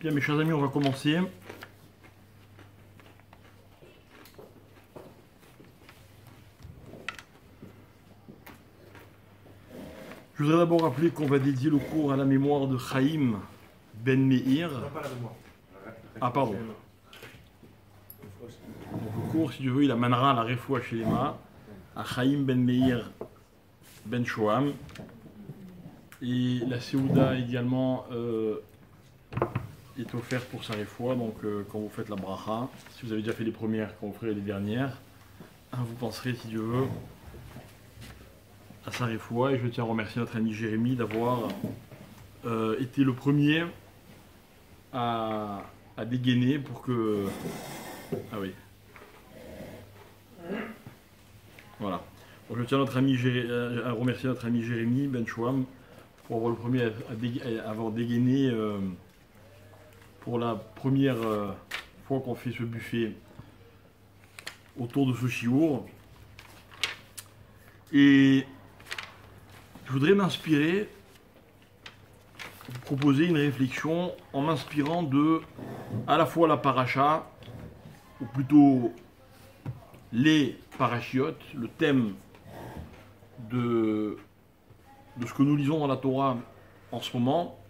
Bien, mes chers amis, on va commencer. Je voudrais d'abord rappeler qu'on va dédier le cours à la mémoire de Chaim Ben Meir. Non, pas la mémoire. Ah, pardon. Donc, le cours, si tu veux, il amènera la refoua chez les mains à Chaim Ben Meir Ben Shoham. Et la Seouda également est offerte pour sa refoua. Donc, quand vous faites la bracha, si vous avez déjà fait les premières, quand vous ferez les dernières, vous penserez, si Dieu veut, à sa refoua. Et je tiens à remercier notre ami Jérémy d'avoir été le premier à dégainer pour que... Ah oui. Voilà. Donc, je tiens à remercier notre ami Jérémy Ben Shoham pour avoir le premier à avoir dégainé pour la première fois qu'on fait ce buffet autour de ce chiour. Et je voudrais m'inspirer, vous proposer une réflexion en m'inspirant de à la fois la paracha, ou plutôt les parachiotes, le thème de ce que nous lisons dans la Torah en ce moment,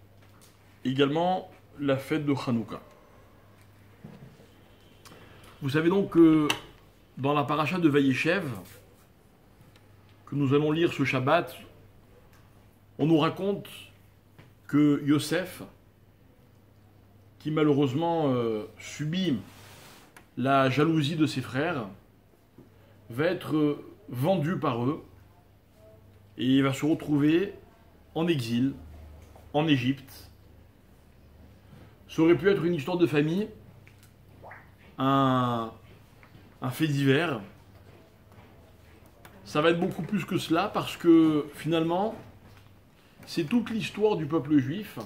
également la fête de Hanouka. Vous savez donc que dans la paracha de Vayeshev, que nous allons lire ce Shabbat, on nous raconte que Yosef, qui malheureusement subit la jalousie de ses frères, va être vendu par eux et il va se retrouver en exil, en Égypte. Ça aurait pu être une histoire de famille, un fait divers. Ça va être beaucoup plus que cela parce que finalement, c'est toute l'histoire du peuple juif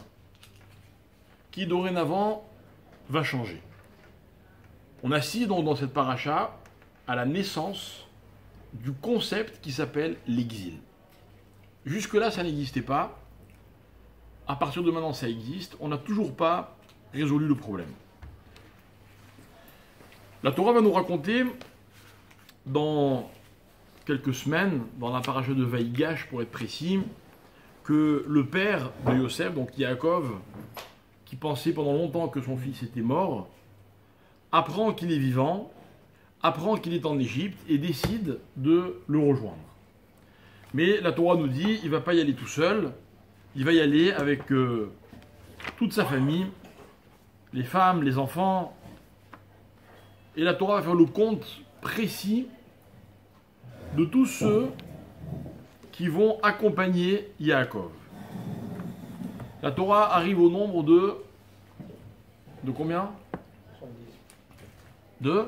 qui dorénavant va changer. On assiste donc dans cette paracha à la naissance du concept qui s'appelle l'exil. Jusque-là, ça n'existait pas. À partir de maintenant, ça existe. On n'a toujours pas résolu le problème. La Torah va nous raconter dans quelques semaines, dans la paracha de Vaïgash pour être précis, que le père de Yosef, donc Yaakov, qui pensait pendant longtemps que son fils était mort, apprend qu'il est vivant, apprend qu'il est en Égypte et décide de le rejoindre. Mais la Torah nous dit, il ne va pas y aller tout seul, il va y aller avec toute sa famille, les femmes, les enfants. Et la Torah va faire le compte précis de tous ceux qui vont accompagner Yaakov. La Torah arrive au nombre de combien? 70. De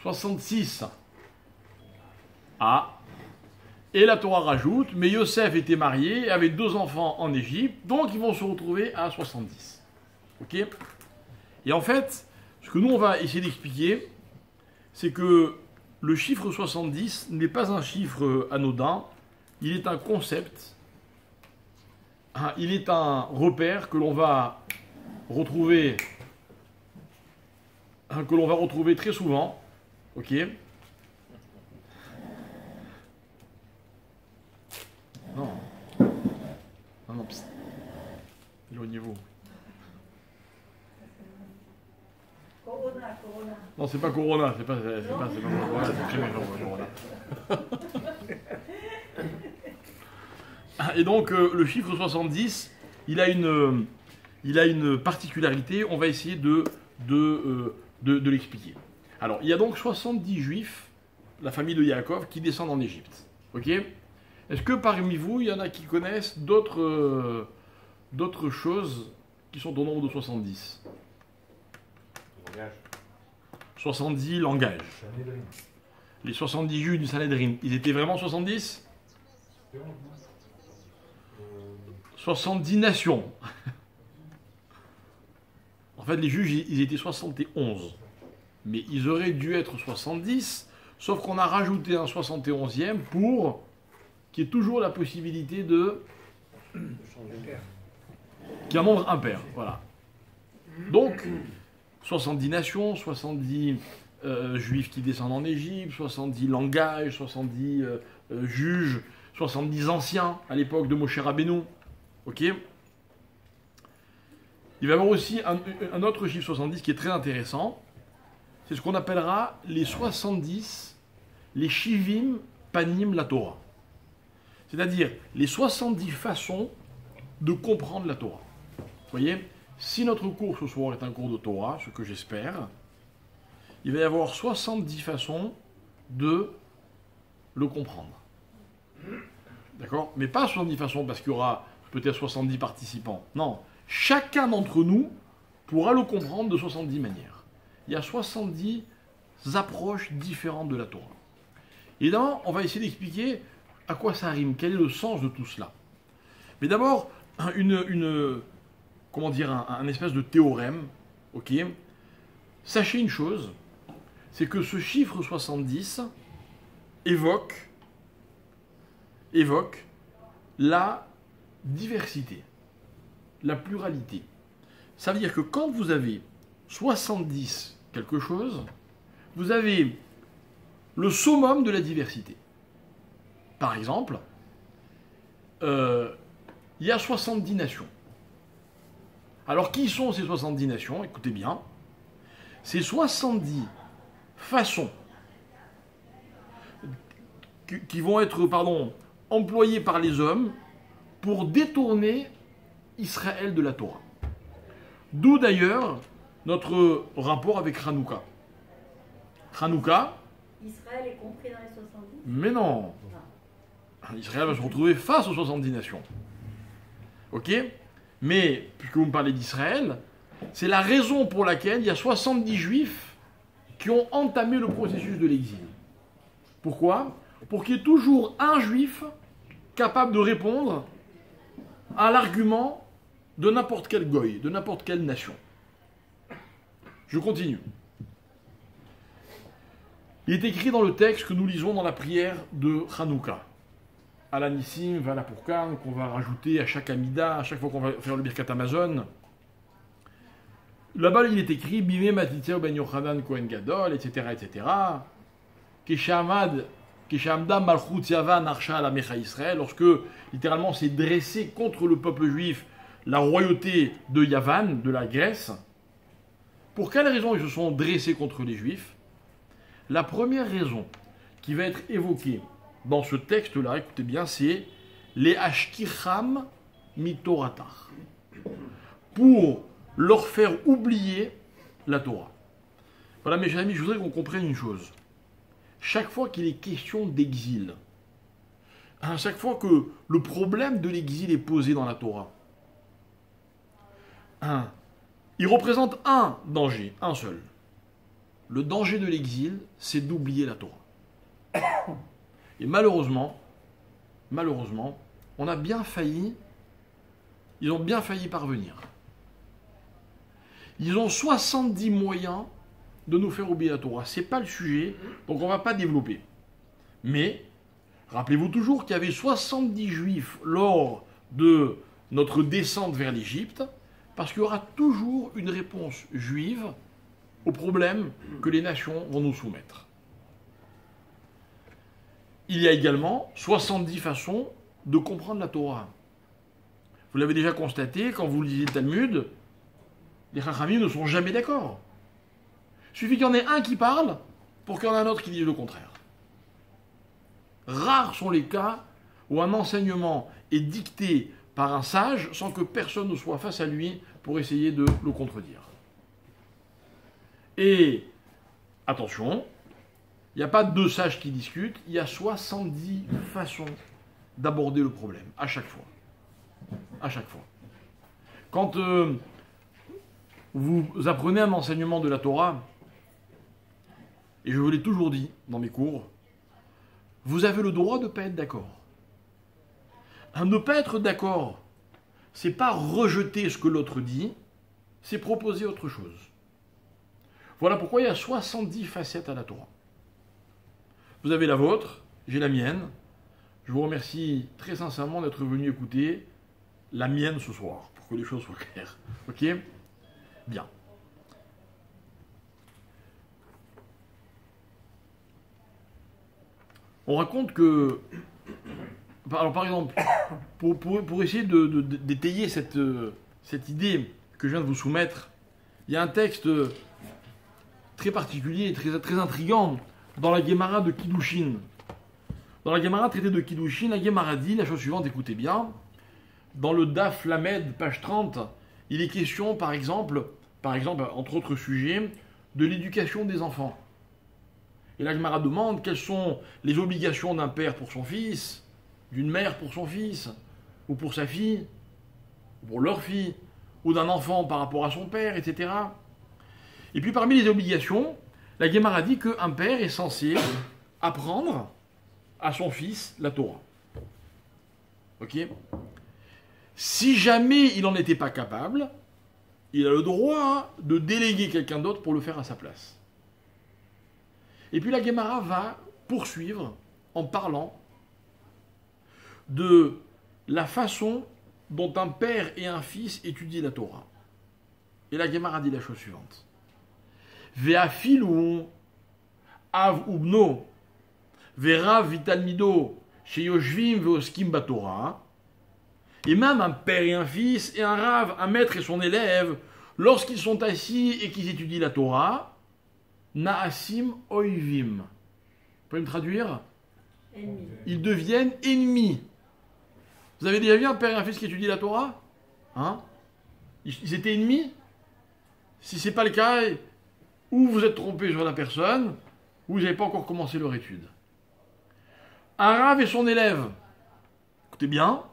66. Ah. Et la Torah rajoute, mais Yosef était marié, avait 2 enfants en Égypte, donc ils vont se retrouver à 70. Ok? Et en fait, ce que nous on va essayer d'expliquer, c'est que le chiffre 70 n'est pas un chiffre anodin, il est un concept, il est un repère que l'on va retrouver, très souvent, ok? Non, psst. Éloignez-vous. Corona. Non, c'est pas Corona, c'est pas Corona, c'est très méchant, Corona. Et donc, le chiffre 70, il a une particularité, on va essayer de l'expliquer. Alors, il y a donc 70 juifs, la famille de Yaakov, qui descendent en Égypte. Ok? Est-ce que parmi vous, il y en a qui connaissent d'autres choses qui sont au nombre de 70? 70 langages. Les 70 juifs du Sanhedrin, ils étaient vraiment 70? 70 nations. En fait, les juges, ils étaient 71. Mais ils auraient dû être 70, sauf qu'on a rajouté un 71e pour qu'il y ait toujours la possibilité de qui est un nombre impair. Voilà. Donc, 70 nations, 70 juifs qui descendent en Égypte, 70 langages, 70 juges, 70 anciens à l'époque de Moshe Rabbeinu. Ok ? Il va y avoir aussi un autre chiffre 70 qui est très intéressant. C'est ce qu'on appellera les 70, les Shivim Panim la Torah. C'est-à-dire les 70 façons de comprendre la Torah. Vous voyez ? Si notre cours ce soir est un cours de Torah, ce que j'espère, il va y avoir 70 façons de le comprendre. D'accord ? Mais pas 70 façons parce qu'il y aura peut-être 70 participants. Non, chacun d'entre nous pourra le comprendre de 70 manières. Il y a 70 approches différentes de la Torah. Et là, on va essayer d'expliquer à quoi ça rime, quel est le sens de tout cela. Mais d'abord, comment dire, un espèce de théorème, ok ? Sachez une chose, c'est que ce chiffre 70 évoque la diversité, la pluralité. Ça veut dire que quand vous avez 70 quelque chose, vous avez le summum de la diversité. Par exemple, il y a 70 nations. Alors, qui sont ces 70 nations ? Écoutez bien. Ces 70 façons qui vont être, employées par les hommes pour détourner Israël de la Torah. D'où d'ailleurs notre rapport avec Hanouka. Hanouka. Israël est compris dans les 70 ? Mais non. Israël va se retrouver face aux 70 nations. Ok ? Mais, puisque vous me parlez d'Israël, c'est la raison pour laquelle il y a 70 juifs qui ont entamé le processus de l'exil. Pourquoi ? Pour qu'il y ait toujours un juif capable de répondre à l'argument de n'importe quel goy, de n'importe quelle nation. Je continue. Il est écrit dans le texte que nous lisons dans la prière de Hanouka. Alanissim, Vala Pourkan, qu'on va rajouter à chaque Amida, à chaque fois qu'on va faire le Birkat Amazon. Là-bas, il est écrit Bimé Matitya Ben Yochanan Kohen Gadol, etc., etc. Keshamda Malchut Yavan Arsha la Mecha Israël, lorsque littéralement c'est dressé contre le peuple juif la royauté de Yavan, de la Grèce. Pour quelles raisons ils se sont dressés contre les juifs ? La première raison qui va être évoquée dans ce texte-là, écoutez bien, c'est les Ashkicham mitoratar. Pour leur faire oublier la Torah. Voilà, mes chers amis, je voudrais qu'on comprenne une chose. Chaque fois qu'il est question d'exil, à chaque fois que le problème de l'exil est posé dans la Torah, il représente un danger, un seul. Le danger de l'exil, c'est d'oublier la Torah. Et malheureusement, on a bien failli, ils ont bien failli parvenir. Ils ont 70 moyens de nous faire oublier la Torah. Ce n'est pas le sujet, donc on ne va pas développer. Mais, rappelez-vous toujours qu'il y avait 70 juifs lors de notre descente vers l'Égypte, parce qu'il y aura toujours une réponse juive aux problèmes que les nations vont nous soumettre. Il y a également 70 façons de comprendre la Torah. Vous l'avez déjà constaté, quand vous lisez le Talmud, les Chachamim ne sont jamais d'accord. Il suffit qu'il y en ait un qui parle pour qu'il y en ait un autre qui dise le contraire. Rares sont les cas où un enseignement est dicté par un sage sans que personne ne soit face à lui pour essayer de le contredire. Et, attention, il n'y a pas deux sages qui discutent, il y a 70 façons d'aborder le problème, à chaque fois. À chaque fois. Quand vous apprenez un enseignement de la Torah, et je vous l'ai toujours dit dans mes cours, vous avez le droit de ne pas être d'accord. Ne pas être d'accord, c'est pas rejeter ce que l'autre dit, c'est proposer autre chose. Voilà pourquoi il y a 70 facettes à la Torah. Vous avez la vôtre, j'ai la mienne. Je vous remercie très sincèrement d'être venu écouter. la mienne ce soir, pour que les choses soient claires. Ok? Bien. On raconte que... Alors par exemple, pour essayer d'étayer cette idée que je viens de vous soumettre, il y a un texte très particulier, très intriguant, dans la Guémara de Kiddushin. Dans la Guémara traité de Kiddushin, la Guémara dit la chose suivante, écoutez bien. Dans le Daf Lamed, page 30, il est question, par exemple, entre autres sujets, de l'éducation des enfants. Et la Guémara demande quelles sont les obligations d'un père pour son fils, d'une mère pour son fils, ou pour sa fille, ou pour leur fille, ou d'un enfant par rapport à son père, etc. Et puis parmi les obligations, la Guémara dit qu'un père est censé apprendre à son fils la Torah. Ok? Si jamais il n'en était pas capable, il a le droit de déléguer quelqu'un d'autre pour le faire à sa place. Et puis la Guémara va poursuivre en parlant de la façon dont un père et un fils étudient la Torah. Et la Guémara dit la chose suivante. Ve'afilu av ubno ve'rav vitalmido sheyoshvim ve'oskim batorah. Et même un père et un fils, et un rave, un maître et son élève, lorsqu'ils sont assis et qu'ils étudient la Torah, na'asim oivim. Vous pouvez me traduire? Ennemi. Ils deviennent ennemis. Vous avez déjà vu un père et un fils qui étudient la Torah? Hein? Ils étaient ennemis? Si ce n'est pas le cas, ou vous êtes trompé sur la personne, ou vous n'avez pas encore commencé leur étude. Un rave et son élève, écoutez bien,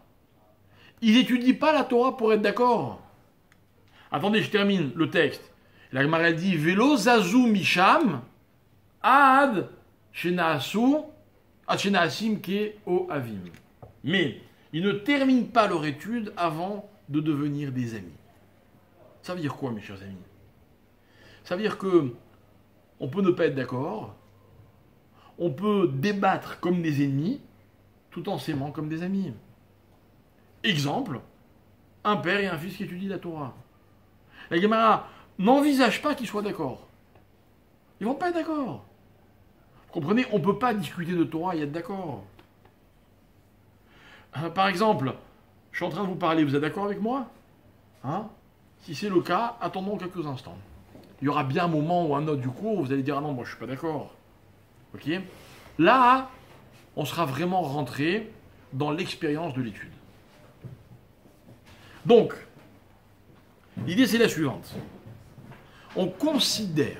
ils n'étudient pas la Torah pour être d'accord. Attendez, je termine le texte. La Gemara dit Velo zazu misham ad shenaasim ke o avim. Mais ils ne terminent pas leur étude avant de devenir des amis. Ça veut dire quoi, mes chers amis? Ça veut dire que on peut ne pas être d'accord, on peut débattre comme des ennemis, tout en s'aimant comme des amis. Exemple, un père et un fils qui étudient la Torah. La Gemara n'envisage pas qu'ils soient d'accord. Ils ne vont pas être d'accord. Vous comprenez, on ne peut pas discuter de Torah et être d'accord. Par exemple, je suis en train de vous parler, vous êtes d'accord avec moi? Hein? Si c'est le cas, attendons quelques instants. Il y aura bien un moment ou un autre du cours où vous allez dire « Ah non, moi je ne suis pas d'accord. » Ok? Là, on sera vraiment rentré dans l'expérience de l'étude. Donc, l'idée c'est la suivante. On considère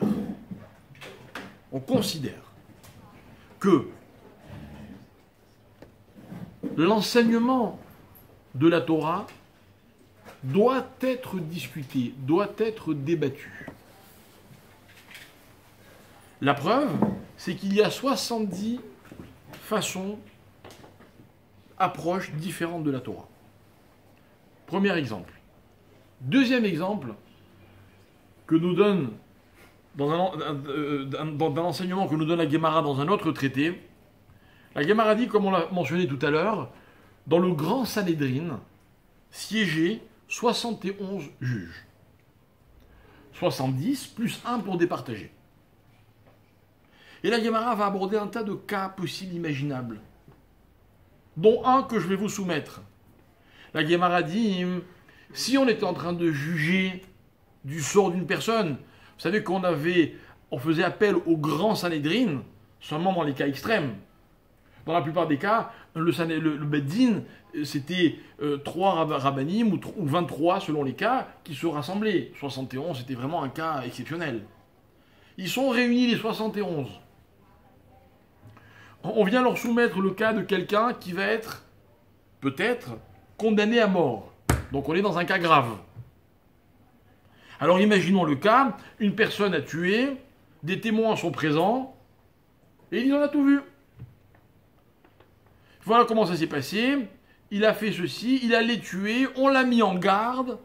que l'enseignement de la Torah doit être discuté, doit être débattu. La preuve, c'est qu'il y a 70 façons, approches différentes de la Torah. Premier exemple. Deuxième exemple que nous donne dans un enseignement que nous donne la Guémara dans un autre traité. La Guémara dit, comme on l'a mentionné tout à l'heure, dans le grand Sanhédrin siégeaient 71 juges. 70 plus 1 pour départager. Et la Guémara va aborder un tas de cas possibles imaginables, dont un que je vais vous soumettre. La Guémara dit, si on était en train de juger du sort d'une personne, vous savez on faisait appel au grand Sanhédrin seulement dans les cas extrêmes. Dans la plupart des cas, le Beddin, c'était 3 rabbanim ou 23 selon les cas qui se rassemblaient. 71, c'était vraiment un cas exceptionnel. Ils sont réunis les 71. On vient leur soumettre le cas de quelqu'un qui va être, peut-être, condamné à mort. Donc on est dans un cas grave. Alors imaginons le cas, une personne a tué, des témoins sont présents, et il en a tout vu. Voilà comment ça s'est passé, il a fait ceci, il allait tuer, on l'a mis en garde,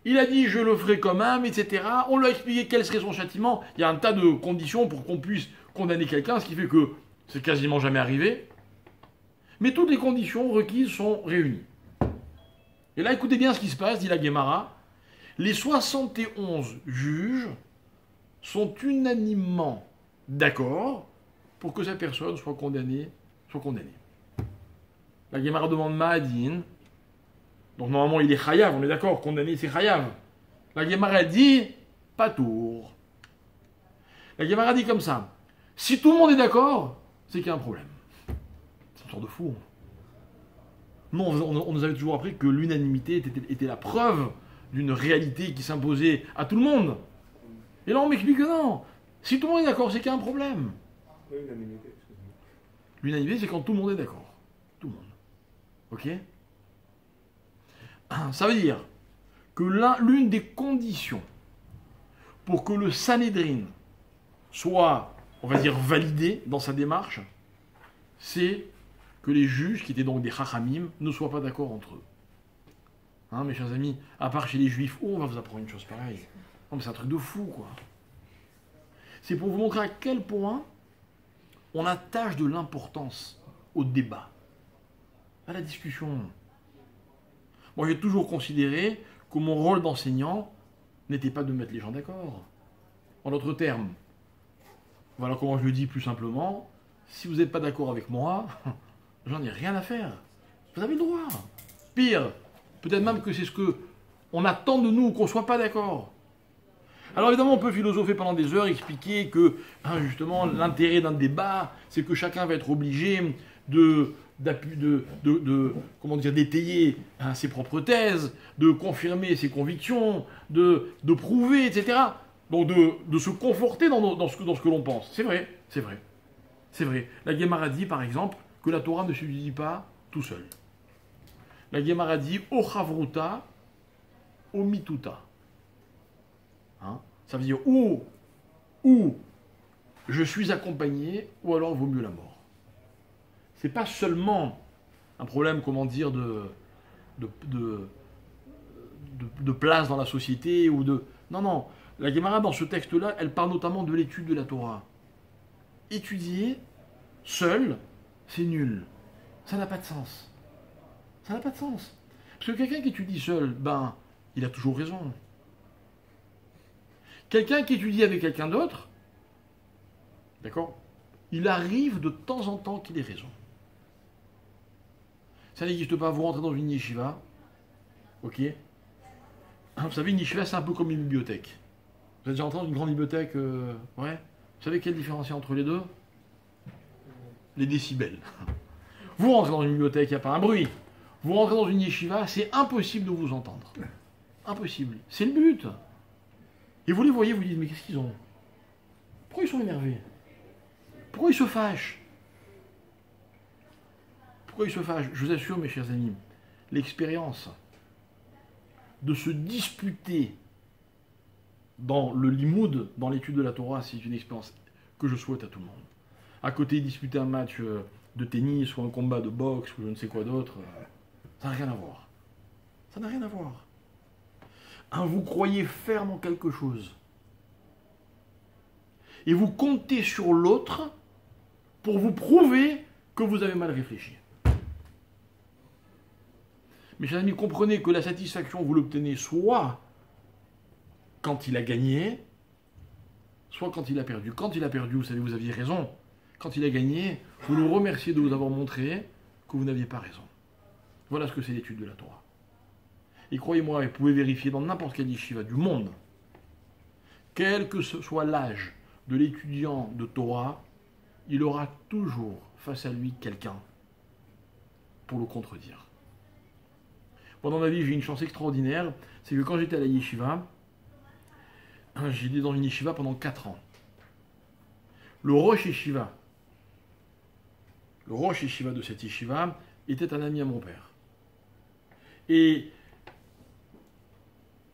il a dit je le ferai quand même, etc. On lui a expliqué quel serait son châtiment. Il y a un tas de conditions pour qu'on puisse condamner quelqu'un, ce qui fait que c'est quasiment jamais arrivé. Mais toutes les conditions requises sont réunies. Et là, écoutez bien ce qui se passe, dit la Guémara. Les 71 juges sont unanimement d'accord pour que cette personne soit condamnée. La Guémara demande Ma'adin. Donc normalement, il est chayav, on est d'accord, condamné, c'est chayav. La Guémara dit patour. La Guémara dit comme ça. Si tout le monde est d'accord, c'est qu'il y a un problème. C'est une sorte de fou. Non, on nous avait toujours appris que l'unanimité était la preuve d'une réalité qui s'imposait à tout le monde. Et là, on m'explique que non. Si tout le monde est d'accord, c'est qu'il y a un problème. L'unanimité, excusez-moi. L'unanimité, c'est quand tout le monde est d'accord. Tout le monde. Ok? Ça veut dire que l'une des conditions pour que le Sanhédrin soit, on va dire, validé dans sa démarche, c'est que les juges, qui étaient donc des chachamim, ne soient pas d'accord entre eux. Hein, mes chers amis, à part chez les juifs, on va vous apprendre une chose pareille. Non, mais c'est un truc de fou, quoi. C'est pour vous montrer à quel point on attache de l'importance au débat, à la discussion. Moi, j'ai toujours considéré que mon rôle d'enseignant n'était pas de mettre les gens d'accord. En d'autres termes, voilà comment je le dis plus simplement, si vous n'êtes pas d'accord avec moi, j'en ai rien à faire. Vous avez le droit. Pire, peut-être même que c'est ce que on attend de nous, qu'on ne soit pas d'accord. Alors évidemment, on peut philosopher pendant des heures, expliquer que, justement, l'intérêt d'un débat, c'est que chacun va être obligé d'étayer ses propres thèses, de confirmer ses convictions, de prouver, etc. Donc de se conforter dans ce que l'on pense. C'est vrai, c'est vrai. C'est vrai. La Guémara dit, par exemple, que la Torah ne s'étudie pas tout seul. La Guémara dit « O chavruta, o mituta ». Ça veut dire ou je suis accompagné, ou alors il vaut mieux la mort. C'est pas seulement un problème, comment dire, de place dans la société, ou de... Non. La Guémara, dans ce texte-là, elle parle notamment de l'étude de la Torah. Étudier seul, c'est nul. Ça n'a pas de sens. Ça n'a pas de sens. Parce que quelqu'un qui étudie seul, il a toujours raison. Quelqu'un qui étudie avec quelqu'un d'autre, d'accord, il arrive de temps en temps qu'il ait raison. Ça n'existe pas, vous rentrez dans une yeshiva, ok. Vous savez, une yeshiva, c'est un peu comme une bibliothèque. Vous avez déjà entendu une grande bibliothèque, ouais. Vous savez quelle différence il y a entre les deux? Les décibels. Vous rentrez dans une bibliothèque, il n'y a pas un bruit. Vous rentrez dans une yeshiva, c'est impossible de vous entendre. Impossible. C'est le but. Et vous les voyez, vous dites, mais qu'est-ce qu'ils ont? Pourquoi ils sont énervés? Pourquoi ils se fâchent? Pourquoi ils se fâchent? Je vous assure, mes chers amis, l'expérience de se disputer dans le limoud, dans l'étude de la Torah, c'est une expérience que je souhaite à tout le monde. À côté, disputer un match de tennis ou un combat de boxe ou je ne sais quoi d'autre, ça n'a rien à voir. Ça n'a rien à voir. Vous croyez ferme en quelque chose. Et vous comptez sur l'autre pour vous prouver que vous avez mal réfléchi. Mes chers amis, comprenez que la satisfaction, vous l'obtenez soit quand il a gagné, soit quand il a perdu. Quand il a perdu, vous savez, vous aviez raison. Quand il a gagné, vous le remerciez de vous avoir montré que vous n'aviez pas raison. Voilà ce que c'est l'étude de la Torah. Et croyez-moi, vous pouvez vérifier dans n'importe quel yeshiva du monde, quel que soit l'âge de l'étudiant de Torah, il aura toujours face à lui quelqu'un pour le contredire. Pendant ma vie, j'ai une chance extraordinaire, c'est que quand j'étais à la yeshiva, j'étais dans une yeshiva pendant 4 ans. Le rosh yeshiva de cette yeshiva était un ami à mon père. Et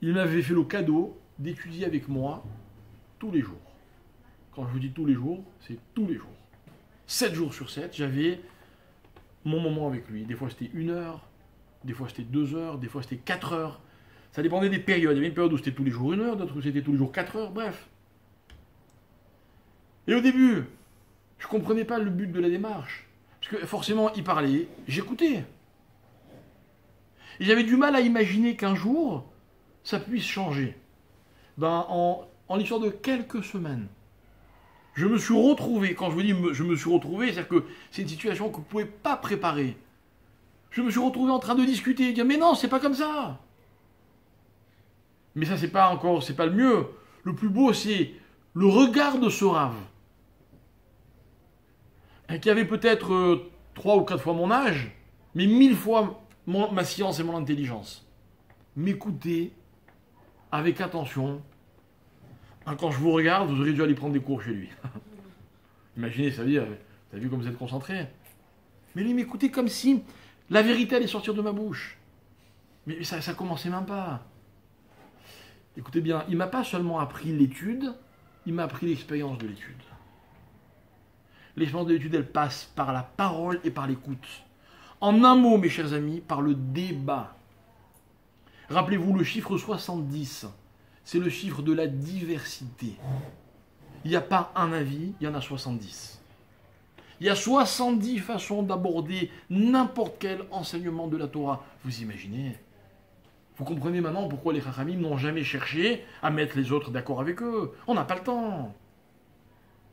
il m'avait fait le cadeau d'étudier avec moi tous les jours. Quand je vous dis tous les jours, c'est tous les jours. 7 jours sur 7, j'avais mon moment avec lui. Des fois c'était 1 heure, des fois c'était 2 heures, des fois c'était 4 heures. Ça dépendait des périodes. Il y avait une période où c'était tous les jours 1 heure, d'autres où c'était tous les jours 4 heures, bref. Et au début, je ne comprenais pas le but de la démarche. Parce que forcément, il parlait, j'écoutais. Et j'avais du mal à imaginer qu'un jour, ça puisse changer. Ben, en l'histoire de quelques semaines, je me suis retrouvé, quand je vous dis je me suis retrouvé, c'est-à-dire que c'est une situation que vous ne pouvez pas préparer. Je me suis retrouvé en train de discuter et dire mais non, c'est pas comme ça. Mais ça, c'est pas le mieux. Le plus beau, c'est le regard de ce rave, qui avait peut-être 3 ou 4 fois mon âge, mais 1000 fois ma science et mon intelligence. M'écouter avec attention. Quand je vous regarde, vous auriez dû aller prendre des cours chez lui. Imaginez, ça veut dire, vous avez vu comme vous êtes concentré. Mais lui m'écoutait comme si la vérité allait sortir de ma bouche. Mais ça commençait même pas. Écoutez bien, il m'a pas seulement appris l'étude, il m'a appris l'expérience de l'étude. L'expérience de l'étude, elle passe par la parole et par l'écoute. En un mot, mes chers amis, par le débat. Rappelez-vous le chiffre 70, c'est le chiffre de la diversité. Il n'y a pas un avis, il y en a 70. Il y a 70 façons d'aborder n'importe quel enseignement de la Torah. Vous imaginez? Vous comprenez maintenant pourquoi les Chachamim n'ont jamais cherché à mettre les autres d'accord avec eux. On n'a pas le temps.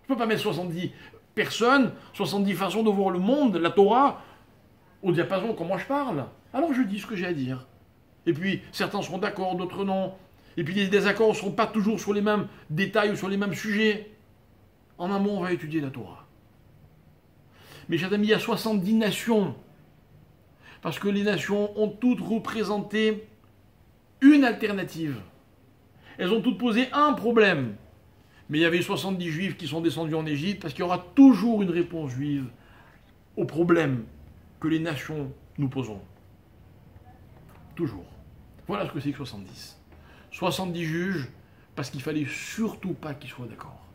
Je ne peux pas mettre 70 personnes, 70 façons de voir le monde, la Torah, au diapason comme moi je parle. Alors je dis ce que j'ai à dire. Et puis certains seront d'accord, d'autres non. Et puis les désaccords ne seront pas toujours sur les mêmes détails ou sur les mêmes sujets. En un mot, on va étudier la Torah. Mes chers amis, il y a 70 nations. Parce que les nations ont toutes représenté une alternative. Elles ont toutes posé un problème. Mais il y avait 70 juifs qui sont descendus en Égypte parce qu'il y aura toujours une réponse juive au problème que les nations nous posons. Toujours. Voilà ce que c'est que 70. 70 juges parce qu'il fallait surtout pas qu'ils soient d'accord.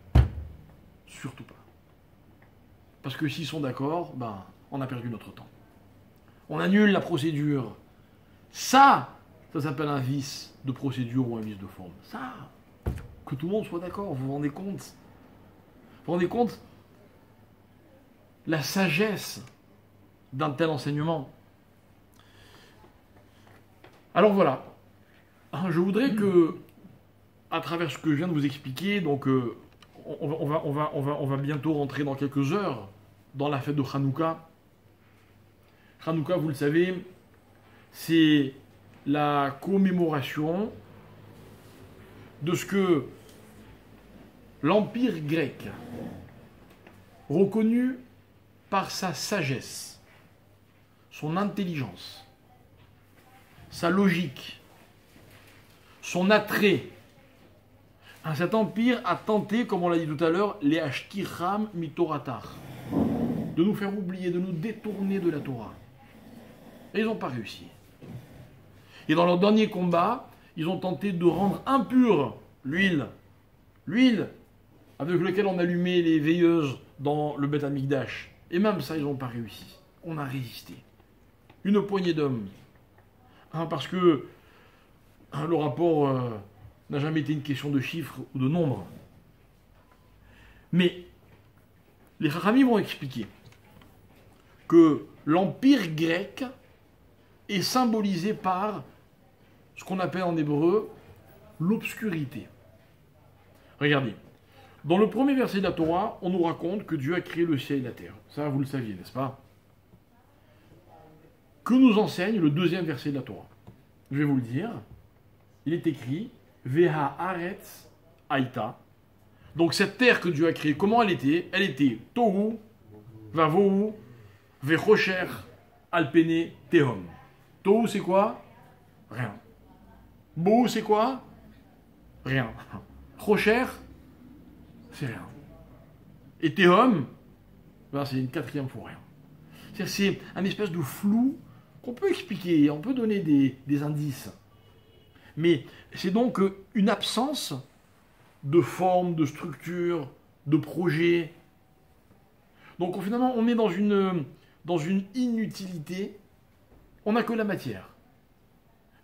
Surtout pas. Parce que s'ils sont d'accord, ben, on a perdu notre temps. On annule la procédure. Ça s'appelle un vice de procédure ou un vice de forme. Ça, que tout le monde soit d'accord, vous vous rendez compte? Vous vous rendez compte la sagesse d'un tel enseignement? Alors voilà, je voudrais que, à travers ce que je viens de vous expliquer, donc on va bientôt rentrer dans quelques heures dans la fête de Hanouka. Hanouka, vous le savez, c'est la commémoration de ce que l'Empire grec, reconnu par sa sagesse, son intelligence, sa logique, son attrait, cet empire a tenté, comme on l'a dit tout à l'heure, les ashtiram mitoratar, de nous faire oublier, de nous détourner de la Torah. Et ils n'ont pas réussi. Et dans leur dernier combat, ils ont tenté de rendre impure l'huile avec laquelle on allumait les veilleuses dans le Beth Amikdash. Et même ça, ils n'ont pas réussi. On a résisté. Une poignée d'hommes. Parce que le rapport n'a jamais été une question de chiffres ou de nombres. Mais les Chachamim vont expliquer que l'empire grec est symbolisé par ce qu'on appelle en hébreu l'obscurité. Regardez, dans le premier verset de la Torah, on nous raconte que Dieu a créé le ciel et la terre. Ça, vous le saviez, n'est-ce pas? Que nous enseigne le deuxième verset de la Torah? Je vais vous le dire. Il est écrit Veha Aretz Aïta. Donc cette terre que Dieu a créée, comment elle était? Elle était Tohu, Vavohu, Vechocher, Alpene, Tehom. Tohu, c'est quoi? Rien. Bohu, c'est quoi? Rien. Chocher, c'est rien. Et Tehom, ben c'est une quatrième fois rien. C'est un espèce de flou qu'on peut expliquer, on peut donner des indices. Mais c'est donc une absence de forme, de structure, de projet. Donc finalement, on est dans une inutilité. On n'a que la matière.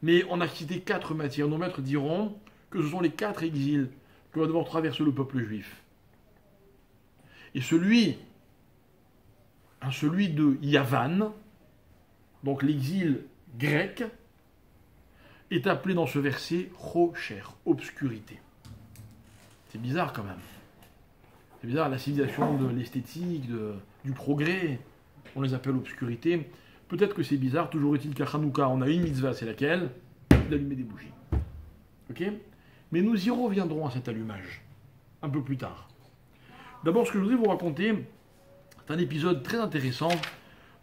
Mais on a cité 4 matières. Nos maîtres diront que ce sont les 4 exils que va devoir traverser le peuple juif. Et celui de Yavan, donc l'exil grec, est appelé dans ce verset Rocher, obscurité. C'est bizarre quand même. C'est bizarre, la civilisation de l'esthétique, du progrès, on les appelle obscurité. Peut-être que c'est bizarre, toujours est-il qu'à Hanouka, on a une mitzvah, c'est laquelle? D'allumer des bougies. Ok? Mais nous y reviendrons à cet allumage, un peu plus tard. D'abord, ce que je voudrais vous raconter, c'est un épisode très intéressant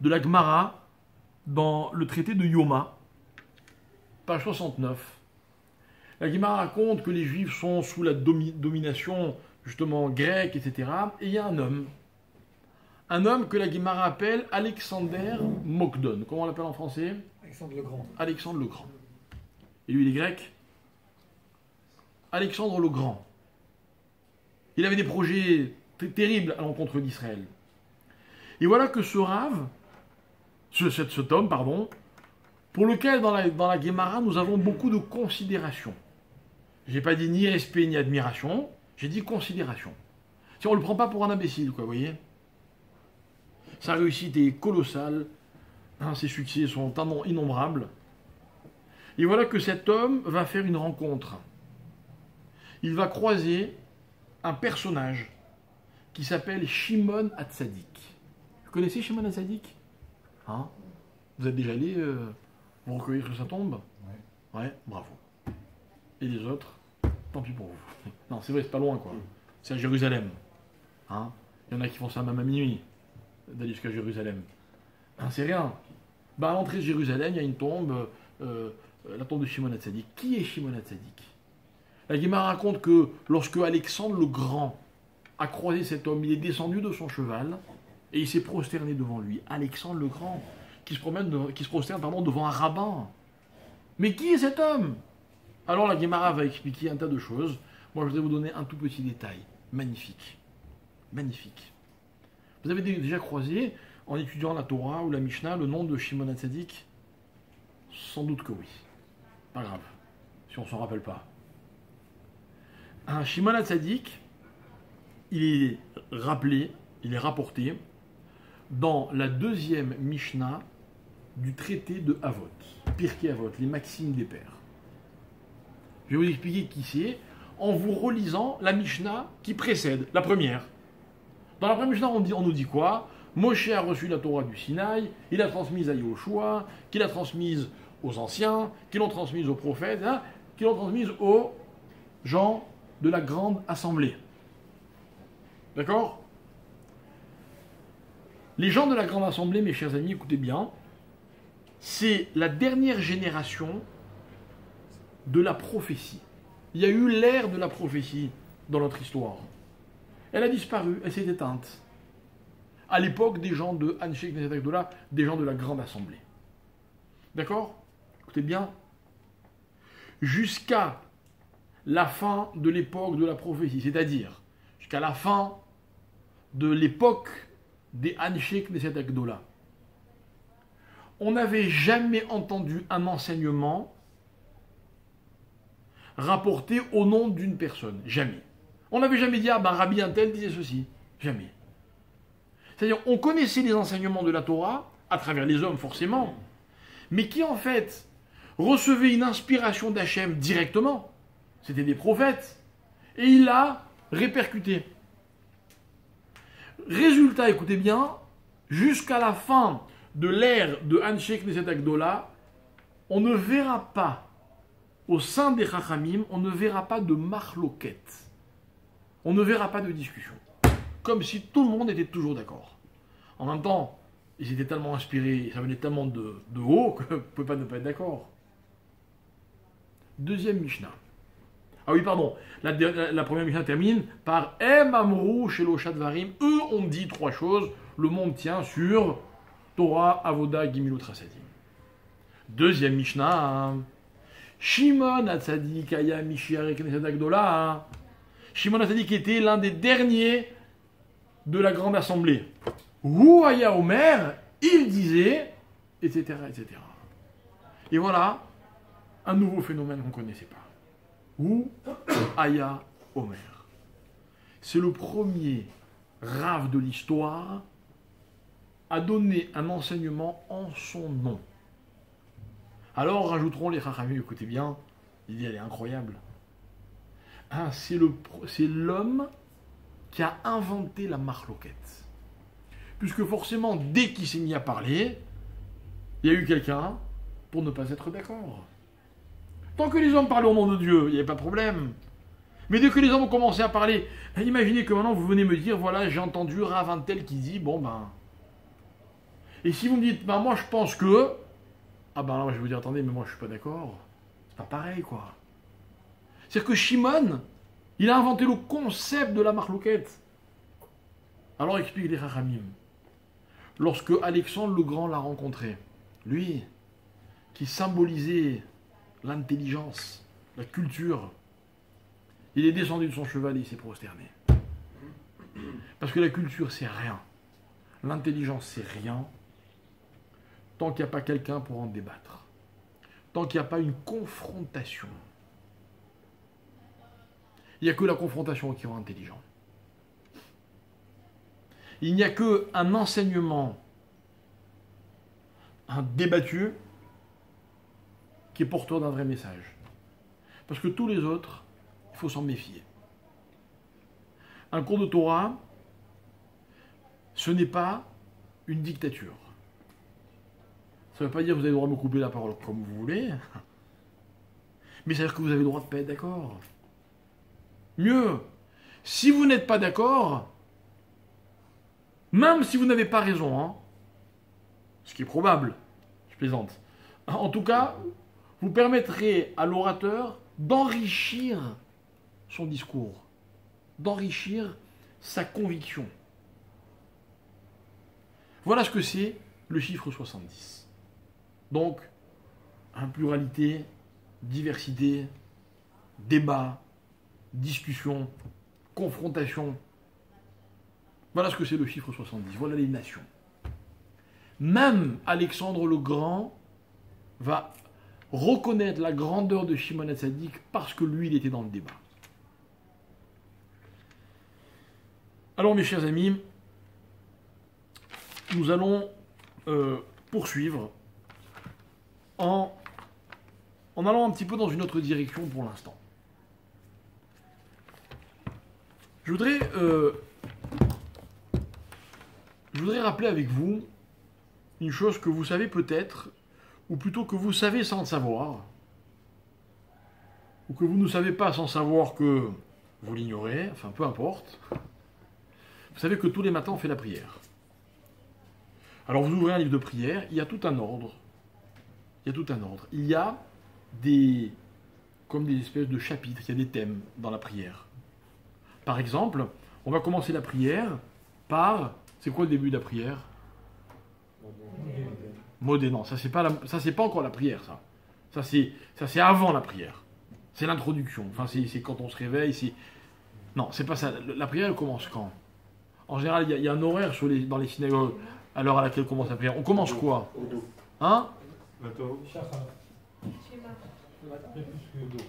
de la Gemara dans le traité de Yoma, page 69. La Gemara raconte que les Juifs sont sous la domination, justement, grecque, etc. Et il y a un homme que la Gemara appelle Alexander Mokdon. Comment on l'appelle en français? Alexandre le Grand. Alexandre le Grand. Et lui, il est grec? Alexandre le Grand. Il avait des projets terribles à l'encontre d'Israël. Et voilà que cet homme, pour lequel dans la Gemara, nous avons beaucoup de considération. Je n'ai pas dit ni respect ni admiration, j'ai dit considération. Si on ne le prend pas pour un imbécile, quoi, vous voyez? Sa réussite est colossale, ses succès sont innombrables. Et voilà que cet homme va faire une rencontre. Il va croiser un personnage qui s'appelle Shimon Hatzadik. Vous connaissez Shimon Hatzadik? Hein? Vous êtes déjà allé vous recueillir sur sa tombe? Ouais, bravo. Et les autres, tant pis pour vous. Non, c'est vrai, c'est pas loin, quoi. C'est à Jérusalem. Hein? Il y en a qui font ça même à minuit, d'aller jusqu'à Jérusalem. Hein, c'est rien. À l'entrée de Jérusalem, il y a une tombe, la tombe de Shimon Hatzadik. Qui est Shimon Hatzadik? La Gemara raconte que lorsque Alexandre le Grand a croisé cet homme, il est descendu de son cheval et il s'est prosterné devant lui. Alexandre le Grand, qui se prosterne devant un rabbin. Mais qui est cet homme? Alors la Gemara va expliquer un tas de choses. Moi, je voudrais vous donner un tout petit détail. Magnifique. Magnifique. Vous avez déjà croisé, en étudiant la Torah ou la Mishnah, le nom de Shimon Hatzadik? Sans doute que oui. Pas grave, si on ne s'en rappelle pas. Un Shimon Hatzadik, il est rappelé, il est rapporté dans la deuxième Mishnah du traité de Avot, Pirkei Avot, les maximes des pères. Je vais vous expliquer qui c'est en vous relisant la Mishnah qui précède, la première. Dans la première Mishnah, on nous dit quoi? Moshe a reçu la Torah du Sinaï, il l'a transmise à Yehoshua, qu'il l'a transmise aux anciens, qu'ils l'ont transmise aux prophètes, hein, qu'ils l'ont transmise aux gens de la grande assemblée. D'accord? Les gens de la grande assemblée, mes chers amis, écoutez bien, c'est la dernière génération de la prophétie. Il y a eu l'ère de la prophétie dans notre histoire. Elle a disparu, elle s'est éteinte. À l'époque des gens de Anshek Knesset Agdola, des gens de la grande assemblée. D'accord? Écoutez bien. Jusqu'à la fin de l'époque de la prophétie, c'est-à-dire jusqu'à la fin de l'époque des Anshek Knesset Agdola, on n'avait jamais entendu un enseignement rapporté au nom d'une personne. Jamais. On n'avait jamais dit, Rabbi Intel disait ceci. Jamais. C'est-à-dire, on connaissait les enseignements de la Torah, à travers les hommes forcément, mais qui en fait recevaient une inspiration d'Hachem directement. C'était des prophètes. Et il l'a répercuté. Résultat, écoutez bien, jusqu'à la fin de l'ère de Anshek Knesset Agdola, on ne verra pas, au sein des Chachamim, on ne verra pas de marloquette. On ne verra pas de discussion. Comme si tout le monde était toujours d'accord. En même temps, ils étaient tellement inspirés, ça venait tellement de haut qu'on ne peut pas ne pas être d'accord. Deuxième Mishnah. Ah oui, pardon. La première Mishnah termine par Em Amrou Shelo Shadvarim. Eux ont dit trois choses. Le monde tient sur Torah, Avoda, Gimilut Chasadim. Deuxième Mishnah. Shimon Hatzadik Aya Mishiare Knesset Agdola. Shimon Hatzadik était l'un des derniers de la grande assemblée. Hu Aya Omer, il disait, etc., etc. Et voilà un nouveau phénomène qu'on ne connaissait pas. Hu Aya Omer. C'est le premier Rav de l'histoire à donner un enseignement en son nom. Alors rajouteront les Chachamim, écoutez bien, il dit elle est incroyable. Hein, c'est l'homme qui a inventé la marloquette. Puisque forcément, dès qu'il s'est mis à parler, il y a eu quelqu'un pour ne pas être d'accord. Tant que les hommes parlaient au nom de Dieu, il n'y avait pas de problème. Mais dès que les hommes ont commencé à parler, imaginez que maintenant vous venez me dire, voilà, j'ai entendu Rav un tel qui dit, bon ben... Et si vous me dites, ben moi je pense que... Ah ben alors je vais vous dire, attendez, mais moi je suis pas d'accord. C'est pas pareil, quoi. C'est-à-dire que Shimon, il a inventé le concept de la marloquette. Alors explique les Chachamim. Lorsque Alexandre le Grand l'a rencontré, lui, qui symbolisait l'intelligence, la culture, il est descendu de son cheval et il s'est prosterné. Parce que la culture, c'est rien. L'intelligence, c'est rien. Tant qu'il n'y a pas quelqu'un pour en débattre. Tant qu'il n'y a pas une confrontation. Il n'y a que la confrontation qui rend intelligent. Il n'y a qu'un enseignement, un débattu, qui est porteur d'un vrai message. Parce que tous les autres, il faut s'en méfier. Un cours de Torah, ce n'est pas une dictature. Ça ne veut pas dire que vous avez le droit de me couper la parole comme vous voulez, mais ça veut dire que vous avez le droit de ne pas être d'accord. Mieux, si vous n'êtes pas d'accord, même si vous n'avez pas raison, hein, ce qui est probable, je plaisante, en tout cas, vous permettrez à l'orateur d'enrichir son discours, d'enrichir sa conviction. Voilà ce que c'est le chiffre 70. Donc, pluralité, diversité, débat, discussion, confrontation. Voilà ce que c'est le chiffre 70. Voilà les nations. Même Alexandre le Grand va reconnaître la grandeur de Shimon HaTzadik parce que lui, il était dans le débat. Alors, mes chers amis, nous allons poursuivre en allant un petit peu dans une autre direction pour l'instant. Je voudrais rappeler avec vous une chose que vous savez peut-être, ou plutôt que vous savez sans le savoir, ou que vous ne savez pas sans savoir que vous l'ignorez, enfin peu importe. Vous savez que tous les matins on fait la prière. Alors vous ouvrez un livre de prière, il y a tout un ordre. Il y a tout un ordre. Il y a comme des espèces de chapitres, il y a des thèmes dans la prière. Par exemple, on va commencer la prière par... C'est quoi le début de la prière? Modé, non, ça c'est pas encore la prière, ça. Ça c'est avant la prière. C'est l'introduction. Enfin, c'est quand on se réveille. Non, c'est pas ça. La prière, elle commence quand? En général, il y a un horaire dans les synagogues à l'heure à laquelle commence la prière. On commence quoi? Hein?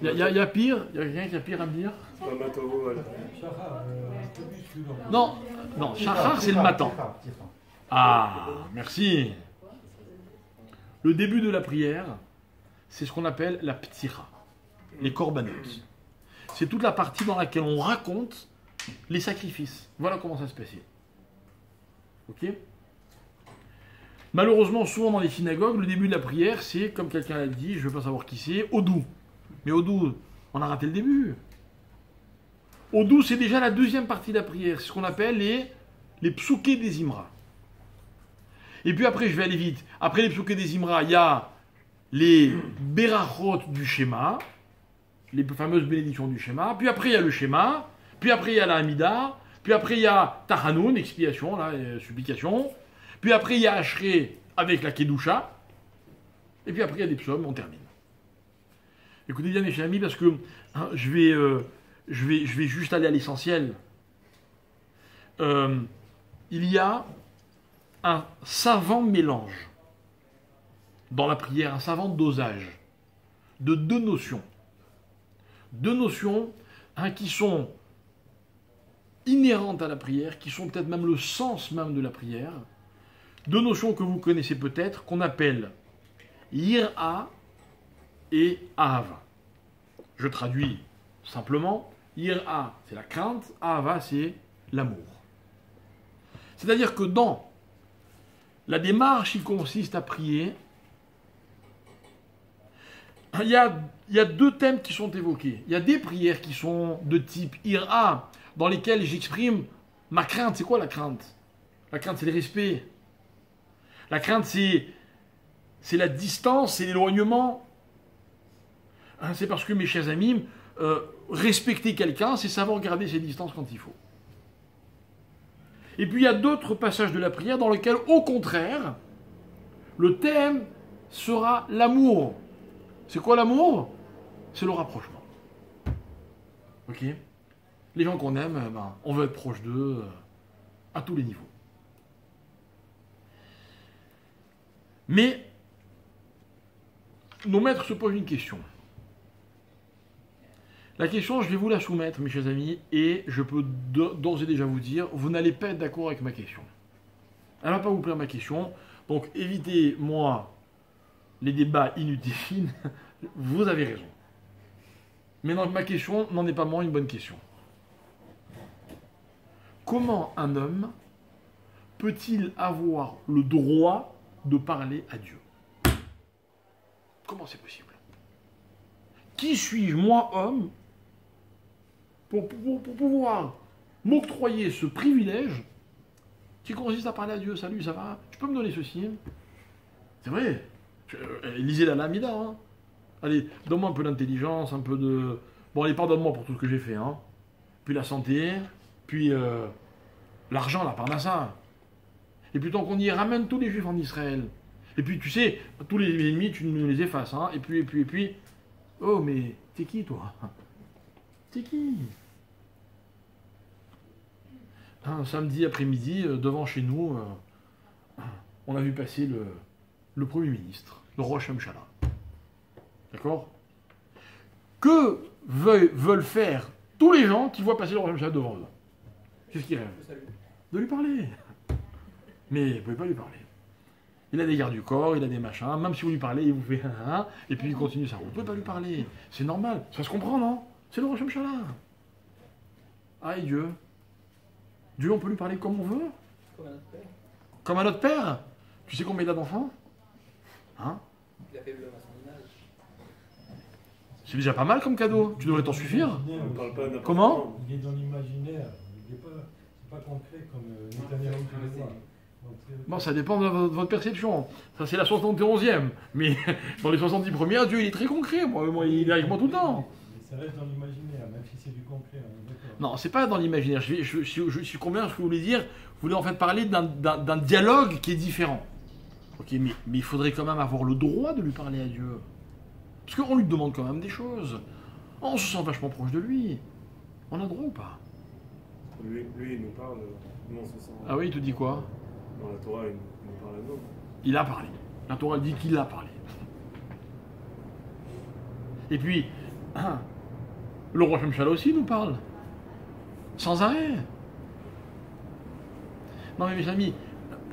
Il y a pire? Il y a quelqu'un qui a pire à me dire? Non, Shachar, c'est le matin. Ah, merci. Le début de la prière, c'est ce qu'on appelle la ptira, les korbanot. C'est toute la partie dans laquelle on raconte les sacrifices. Voilà comment ça se passait. Ok? Malheureusement, souvent dans les synagogues, le début de la prière, c'est, comme quelqu'un l'a dit, je ne veux pas savoir qui c'est, Odou. Mais Odou, on a raté le début. Odou, c'est déjà la deuxième partie de la prière. C'est ce qu'on appelle les psouké des Imra. Et puis après, je vais aller vite. Après les psouké des Imra, il y a les berachot du schéma, les fameuses bénédictions du schéma. Puis après, il y a le schéma. Puis après, il y a la Hamida. Puis après, il y a Tachanoun, expiation, supplication. Puis après, il y a Ashré avec la Kedusha. Et puis après, il y a des psaumes, on termine. Écoutez bien, mes chers amis, parce que je vais juste aller à l'essentiel. Il y a un savant mélange dans la prière, un savant dosage de deux notions. Deux notions qui sont inhérentes à la prière, qui sont peut-être même le sens même de la prière. Deux notions que vous connaissez peut-être, qu'on appelle yira et Ahava. Je traduis simplement. Ira, c'est la crainte. Ahava, c'est l'amour. C'est-à-dire que dans la démarche qui consiste à prier, il y a deux thèmes qui sont évoqués. Il y a des prières qui sont de type Ira, dans lesquelles j'exprime ma crainte. C'est quoi la crainte? La crainte, c'est le respect. La crainte, c'est la distance, c'est l'éloignement. Hein, c'est parce que, mes chers amis, respecter quelqu'un, c'est savoir garder ses distances quand il faut. Et puis il y a d'autres passages de la prière dans lesquels, au contraire, le thème sera l'amour. C'est quoi l'amour? C'est le rapprochement. Ok? Les gens qu'on aime, on veut être proche d'eux à tous les niveaux. Mais nos maîtres se posent une question. La question, je vais vous la soumettre, mes chers amis, et je peux d'ores et déjà vous dire, vous n'allez pas être d'accord avec ma question. Elle ne va pas vous plaire, ma question, donc évitez-moi les débats inutiles, vous avez raison. Mais non, ma question n'en est pas moins une bonne question. Comment un homme peut-il avoir le droit de parler à Dieu? Comment c'est possible? Qui suis-je, moi, homme, pour pouvoir m'octroyer ce privilège qui consiste à parler à Dieu? Salut, ça va? Tu peux me donner ceci? C'est vrai. Lisez la Lamida. Hein. Allez, donne-moi un peu d'intelligence, un peu de... Bon, allez, pardonne-moi pour tout ce que j'ai fait. Hein. Puis la santé, puis l'argent, la parnassa. Et puis tant qu'on y ramène tous les juifs en Israël. Et puis, tu sais, tous les ennemis, tu nous les effaces. Hein. Et puis... Oh, mais t'es qui, toi? T'es qui? Un samedi après-midi, devant chez nous, on a vu passer le Premier ministre, le Rosh Hamshala. D'accord? Que veulent faire tous les gens qui voient passer le Rosh Hamshala devant eux? Qu'est-ce qu'ils rêvent? De lui parler. Mais vous ne pouvez pas lui parler. Il a des gardes du corps, il a des machins, même si vous lui parlez, il vous fait un, et puis il continue ça. Vous ne pouvez pas lui parler. C'est normal. Ça se comprend, non? C'est le Rosh Hamshala. Ah, et Dieu? Dieu, on peut lui parler comme on veut? Comme à notre père. Comme à notre père? Tu sais combien il a d'enfants? Hein? Il a fait l'homme à son image. C'est déjà pas mal comme cadeau. Tu devrais t'en suffire. On ne parle pas n'importe Comment? Il est dans l'imaginaire. C'est pas concret comme Netanyahu tous les mois. Bon, ça dépend de votre perception. Ça, c'est la 71e. Mais dans les 70 premières, Dieu, il est très concret. Moi, il est avec moi tout le temps. Mais ça reste dans l'imaginaire, même si c'est du concret. Non, c'est pas dans l'imaginaire. Je suis combien ce que vous voulez dire? Vous voulez en fait parler d'un dialogue qui est différent. Ok, mais il faudrait quand même avoir le droit de lui parler à Dieu. Parce qu'on lui demande quand même des choses. On se sent vachement proche de lui. On a le droit ou pas? Lui, il nous parle, nous on se sent. Ah oui, il te dit quoi? Dans la Torah, il nous parle à nous. Il a parlé. La Torah dit qu'il a parlé. Et puis, le roi Hamshala aussi nous parle. Sans arrêt. Non mais mes amis,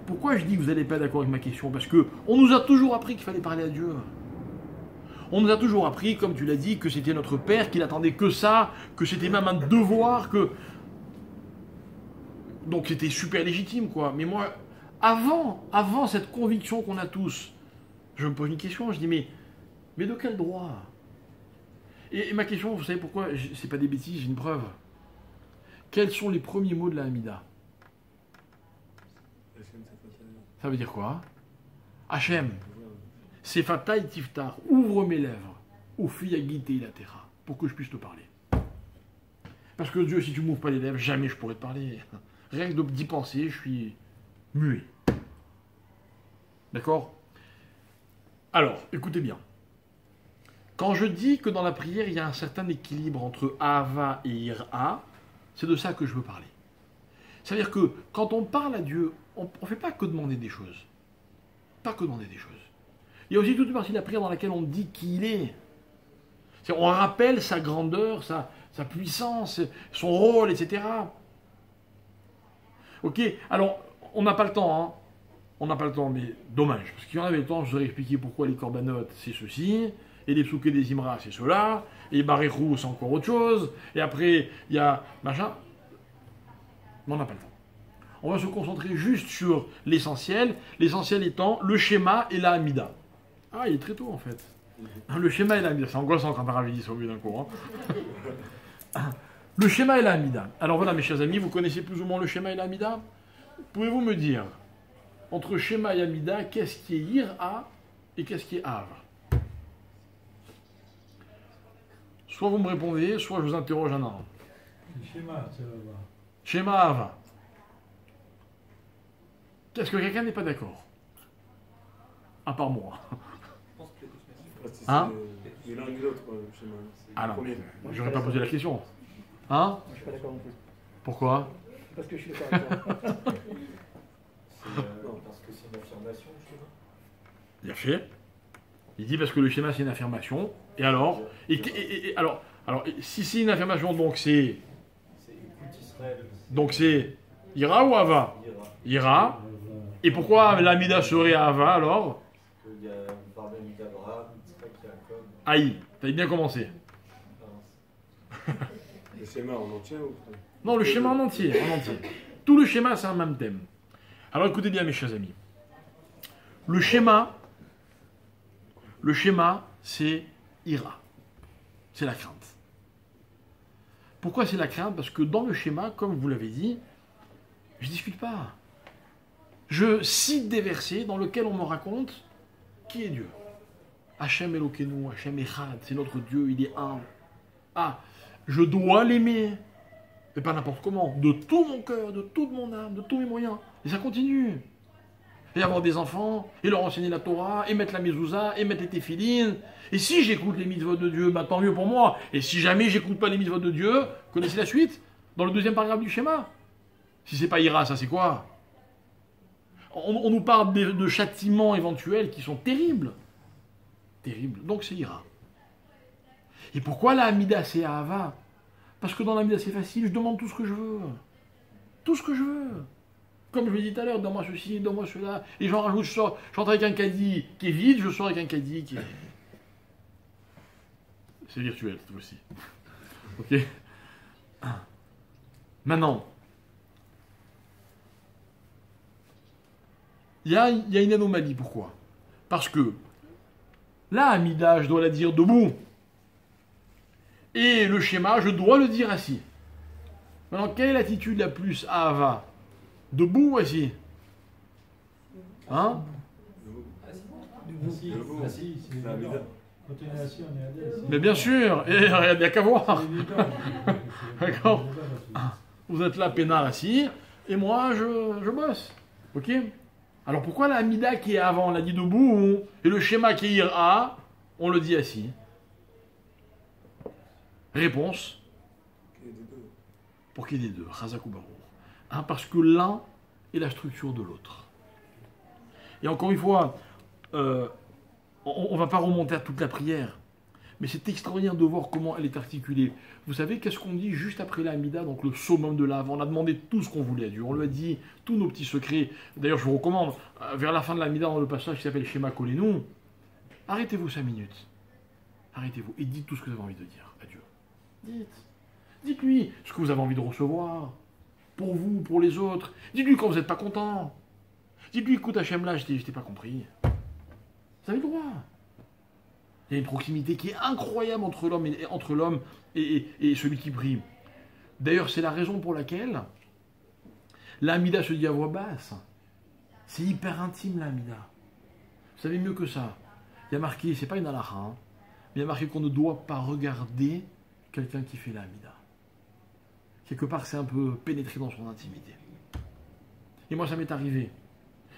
pourquoi je dis que vous n'allez pas d'accord avec ma question? Parce que on nous a toujours appris qu'il fallait parler à Dieu. On nous a toujours appris, comme tu l'as dit, que c'était notre Père, qu'il attendait que ça, que c'était même un devoir, que... Donc c'était super légitime, quoi. Mais moi, avant cette conviction qu'on a tous, je me pose une question, je dis, mais de quel droit? Et ma question, vous savez pourquoi? C'est pas des bêtises, j'ai une preuve. Quels sont les premiers mots de la Hamida? Ça veut dire quoi? Hachem. Sefatai tiftar, ouvre mes lèvres, Ofi agite la terra, pour que je puisse te parler. Parce que Dieu, si tu m'ouvres pas les lèvres, jamais je pourrais te parler. Rien que d'y penser, je suis muet. D'accord? Alors, écoutez bien. Quand je dis que dans la prière, il y a un certain équilibre entre Ahava et Ira, c'est de ça que je veux parler. C'est-à-dire que quand on parle à Dieu, on ne fait pas que demander des choses. Pas que demander des choses. Il y a aussi toute une partie de la prière dans laquelle on dit qui il est. On rappelle sa grandeur, sa puissance, son rôle, etc. Ok, alors, on n'a pas le temps, hein. On n'a pas le temps, mais dommage. Parce qu'il y en avait le temps, je vous aurais expliqué pourquoi les corbanotes, c'est ceci, et les psouké des Imra, c'est cela, et Baréchou, c'est encore autre chose, et après, il y a machin. Mais on n'a pas le temps. On va se concentrer juste sur l'essentiel étant le schéma et la Hamida. Ah, il est très tôt en fait. Le schéma et la Hamida, c'est angoissant quand Ravi dit ça au bout d'un cours. Hein. Le schéma et la Hamida. Alors voilà mes chers amis, vous connaissez plus ou moins le schéma et la Hamida? Pouvez-vous me dire, entre schéma et Hamida, qu'est-ce qui est Ira et qu'est-ce qui est Av? Soit vous me répondez, soit je vous interroge un an. Le schéma, ça va voir. Schéma Ava. Qu'est-ce que quelqu'un n'est pas d'accord? À part moi. Hein? C'est l'un et l'autre, le schéma. C'est Ah le non, premier. j'aurais pas posé la question. Hein? Moi, je suis pas d'accord non plus. Pourquoi? Parce que je suis d'accord avec toi. Parce que c'est une affirmation, je sais pas. Bien fait. Il dit parce que le schéma c'est une affirmation. Et alors? Alors, si c'est une affirmation, donc c'est Écoute Israël. donc c'est Ira ou Ava? Ira. Ira. Et pourquoi l'Amida serait Ava alors? Parce qu'il y a une part d'Abraham, Yitzhak, Yaakov. Aïe, t'as bien commencé. Le schéma en entier ou Non, le schéma en entier, Tout le schéma, c'est un même thème. Alors écoutez bien mes chers amis. Le schéma, c'est Ira. C'est la crainte. Pourquoi c'est la crainte? Parce que dans le schéma, comme vous l'avez dit, je ne discute pas. Je cite des versets dans lesquels on me raconte qui est Dieu. Hachem Elokeinu, Hachem Echad, c'est notre Dieu, il est un. Ah, je dois l'aimer, mais pas n'importe comment, de tout mon cœur, de toute mon âme, de tous mes moyens. Et ça continue. Et avoir des enfants, et leur enseigner la Torah, et mettre la mezouza, et mettre les téphilines. Et si j'écoute les mitzvot de Dieu, bah tant mieux pour moi. Et si jamais j'écoute pas les mitzvot de Dieu, connaissez la suite? Dans le deuxième paragraphe du schéma. Si c'est pas Ira, ça c'est quoi? On nous parle de châtiments éventuels qui sont terribles. Terribles. Donc c'est Ira. Et pourquoi la Hamida c'est Ahava? Parce que dans la Hamida c'est facile, je demande tout ce que je veux. Tout ce que je veux. Comme je l'ai dit tout à l'heure, donne-moi ceci, donne-moi cela. Et j'en rajoute, je rentre avec un caddie qui est vide, je sors avec un caddie qui est... C'est virtuel cette fois-ci. Ok? Maintenant, il y a une anomalie. Pourquoi? Parce que la Hamida, je dois la dire debout. Et le schéma, je dois le dire assis. Maintenant, quelle est l'attitude la plus Ahava? Debout ou assis? Hein? Assis, assis, c'est La évident. Hamida. Quand on est assis, on est à l'aise. Mais bien sûr, il n'y a qu'à voir. C'est évident. D'accord. Vous êtes là, peinard assis, et moi, je bosse. Ok? Alors pourquoi la Hamida qui est avant, on l'a dit debout, et le schéma qui est Ira, on le dit assis? Réponse. Il y a des deux. Pour qu'il y ait des deux, Chazak ou Barour. Hein, parce que l'un est la structure de l'autre. Et encore une fois, on ne va pas remonter à toute la prière, mais c'est extraordinaire de voir comment elle est articulée. Vous savez, qu'est-ce qu'on dit juste après la Hamida, donc le summum de l'Ave? On a demandé tout ce qu'on voulait à Dieu, on lui a dit tous nos petits secrets. D'ailleurs, je vous recommande, vers la fin de la Hamida, dans le passage qui s'appelle Shema Kolenu, arrêtez-vous 5 minutes. Arrêtez-vous et dites tout ce que vous avez envie de dire à Dieu. Dites-lui ce que vous avez envie de recevoir, pour vous, pour les autres. Dites-lui quand vous n'êtes pas content. Dites-lui, écoute Hachem, là, je t'ai pas compris. Vous avez le droit. Il y a une proximité qui est incroyable entre l'homme et celui qui prie. D'ailleurs, c'est la raison pour laquelle l'Hamida se dit à voix basse. C'est hyper intime, l'Hamida. Vous savez mieux que ça. Il y a marqué, c'est pas une halakha, hein, mais il y a marqué qu'on ne doit pas regarder quelqu'un qui fait l'Hamida. Quelque part, c'est un peu pénétrer dans son intimité. Et moi, ça m'est arrivé.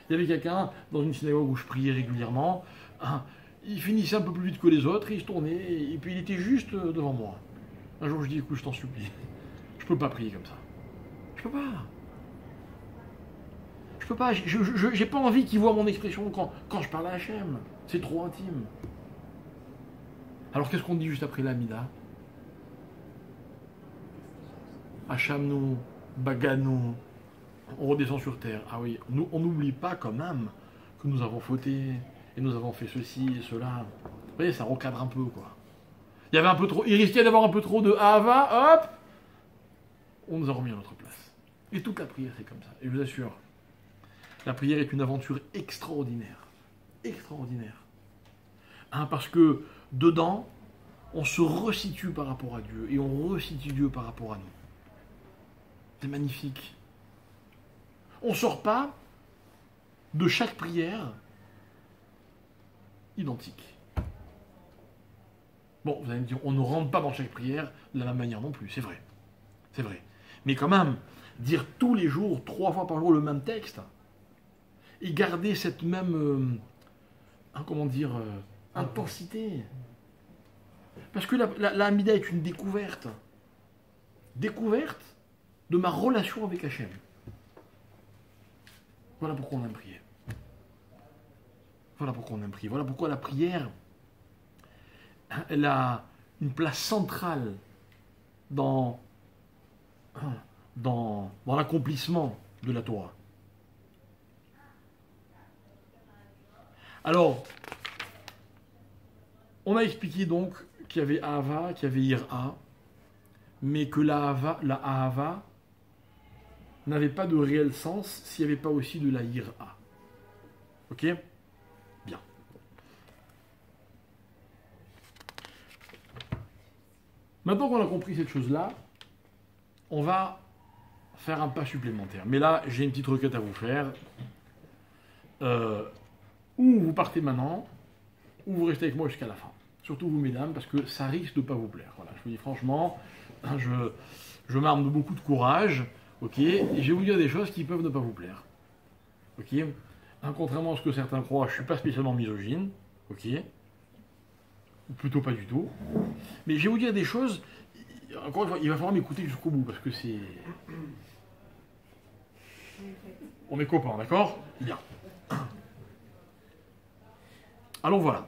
Il y avait quelqu'un dans une synagogue où je priais régulièrement. Hein, il finissait un peu plus vite que les autres, et il se tournait, et puis il était juste devant moi. Un jour, je dis, écoute, je t'en supplie, je peux pas prier comme ça. Je peux pas. Je peux pas. J'ai pas envie qu'il voit mon expression quand je parle à Hachem. C'est trop intime. Alors, qu'est-ce qu'on dit juste après l'Hamida? Hachamnou, Baganou, on redescend sur terre. Ah oui, on n'oublie pas quand même que nous avons fauté, et nous avons fait ceci et cela. voyez, ça recadre un peu, quoi. Il y avait un peu trop, il risquait d'avoir un peu trop de Ahava, hop, on nous a remis à notre place. Et toute la prière, c'est comme ça. Et je vous assure, la prière est une aventure extraordinaire. Extraordinaire. Hein, parce que dedans, on se resitue par rapport à Dieu et on resitue Dieu par rapport à nous. C'est magnifique. On ne sort pas de chaque prière identique. Bon, vous allez me dire, on ne rentre pas dans chaque prière de la même manière non plus, c'est vrai. C'est vrai. Mais quand même, dire tous les jours, 3 fois par jour le même texte, et garder cette même, intensité. Parce que la Hamida est une découverte. Découverte de ma relation avec Hachem. Voilà pourquoi on aime prier. Voilà pourquoi on aime prier. Voilà pourquoi la prière, elle a une place centrale dans l'accomplissement de la Torah. Alors, on a expliqué donc qu'il y avait Ahava, qu'il y avait Ira, mais que la Ahava n'avait pas de réel sens s'il n'y avait pas aussi de la Ira. Ok ? Bien. Maintenant qu'on a compris cette chose-là, on va faire un pas supplémentaire. Mais là, j'ai une petite requête à vous faire. Ou vous partez maintenant, ou vous restez avec moi jusqu'à la fin. Surtout vous, mesdames, parce que ça risque de ne pas vous plaire. Voilà, je vous dis franchement, je m'arme de beaucoup de courage, ok, et je vais vous dire des choses qui peuvent ne pas vous plaire. Ok, contrairement à ce que certains croient, je ne suis pas spécialement misogyne, ok, ou plutôt pas du tout. Mais je vais vous dire des choses, encore une fois, il va falloir m'écouter jusqu'au bout, parce que c'est... On est copains, d'accord ? Bien. Alors voilà.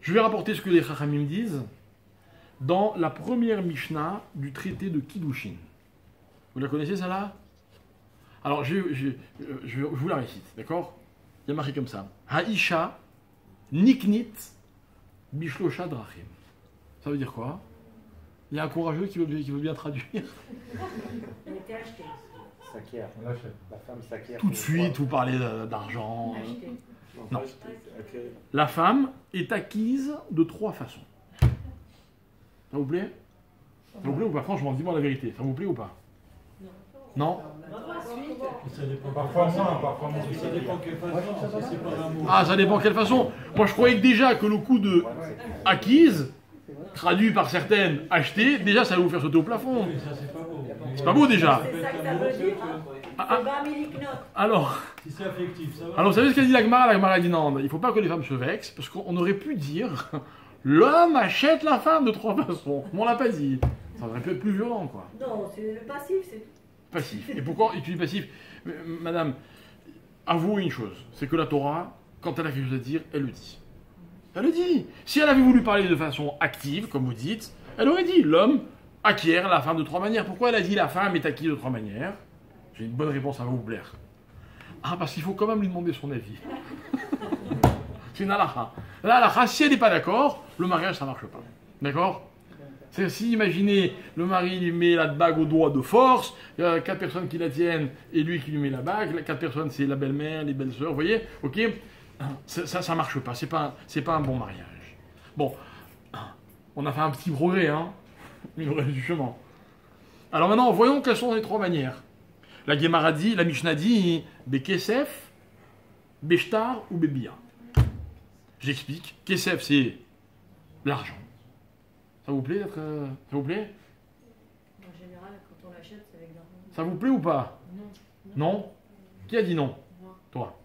Je vais rapporter ce que les Chachamim disent dans la première Mishnah du traité de Kiddushin. Vous la connaissez, celle-là ? Alors, je vous la récite, d'accord ? Il y a marqué comme ça. Haisha niknit bishlosha drachim. Ça veut dire quoi ? Il y a un courageux qui veut bien traduire. Elle était achetée. S'acquiert. On l'achète. La femme s'acquiert. Tout de suite, vous parlez d'argent. Achetée. Non. Acquérir. La femme est acquise de 3 façons. Ça vous plaît ? Ça vous plaît ou pas ? Franchement, dis-moi la vérité. Ça vous plaît ou pas ? Non ? Ça dépend. Parfois moins. Ça dépend quelle façon. Si c'est pas l'amour. Ah, ça dépend quelle façon. Moi, je croyais que déjà que le coup de acquise, traduit par certaines achetée, déjà ça va vous faire sauter au plafond. Oui, ça c'est pas beau. C'est pas beau déjà. C'est ça que ça veut dire. C'est pas Miliknot. Alors, Si c'est affectif, ça va. vous savez ce qu'a dit la Gemara ? La Gemara a dit non, il ne faut pas que les femmes se vexent, parce qu'on aurait pu dire l'homme achète la femme de 3 façons. Mais on l'a pas dit. Ça aurait pu être plus violent, quoi. Non, c'est le passif, c'est tout. Passif. Et pourquoi tu dis passif ? Madame, avouez une chose, c'est que la Torah, quand elle a quelque chose à dire, elle le dit. Elle le dit. Si elle avait voulu parler de façon active, comme vous dites, elle aurait dit l'homme acquiert la femme de 3 manières. Pourquoi elle a dit la femme est acquise de 3 manières ? J'ai une bonne réponse, ça va vous plaire. Ah, parce qu'il faut quand même lui demander son avis. C'est une halakha. La halakha, si elle n'est pas d'accord, le mariage, ça ne marche pas. D'accord ? C'est si, imaginez, le mari lui met la bague au doigt de force, il y a 4 personnes qui la tiennent et lui qui lui met la bague, les 4 personnes c'est la belle-mère, les belles-sœurs, vous voyez ? Ok ? Ça marche pas, c'est pas un bon mariage. Bon, on a fait un petit progrès, hein ? Mais le reste du chemin. Alors maintenant, voyons quelles sont les 3 manières. La Gemara dit, la Mishnah dit, Bekesef, Beshtar ou Bebia. J'explique. Kesef, c'est l'argent. Ça vous plaît d'être... ça vous plaît ? En général, quand on l'achète, c'est avec l'argent. Ça vous plaît ou pas ? Non. Non ? Qui a dit non ? Moi. Toi.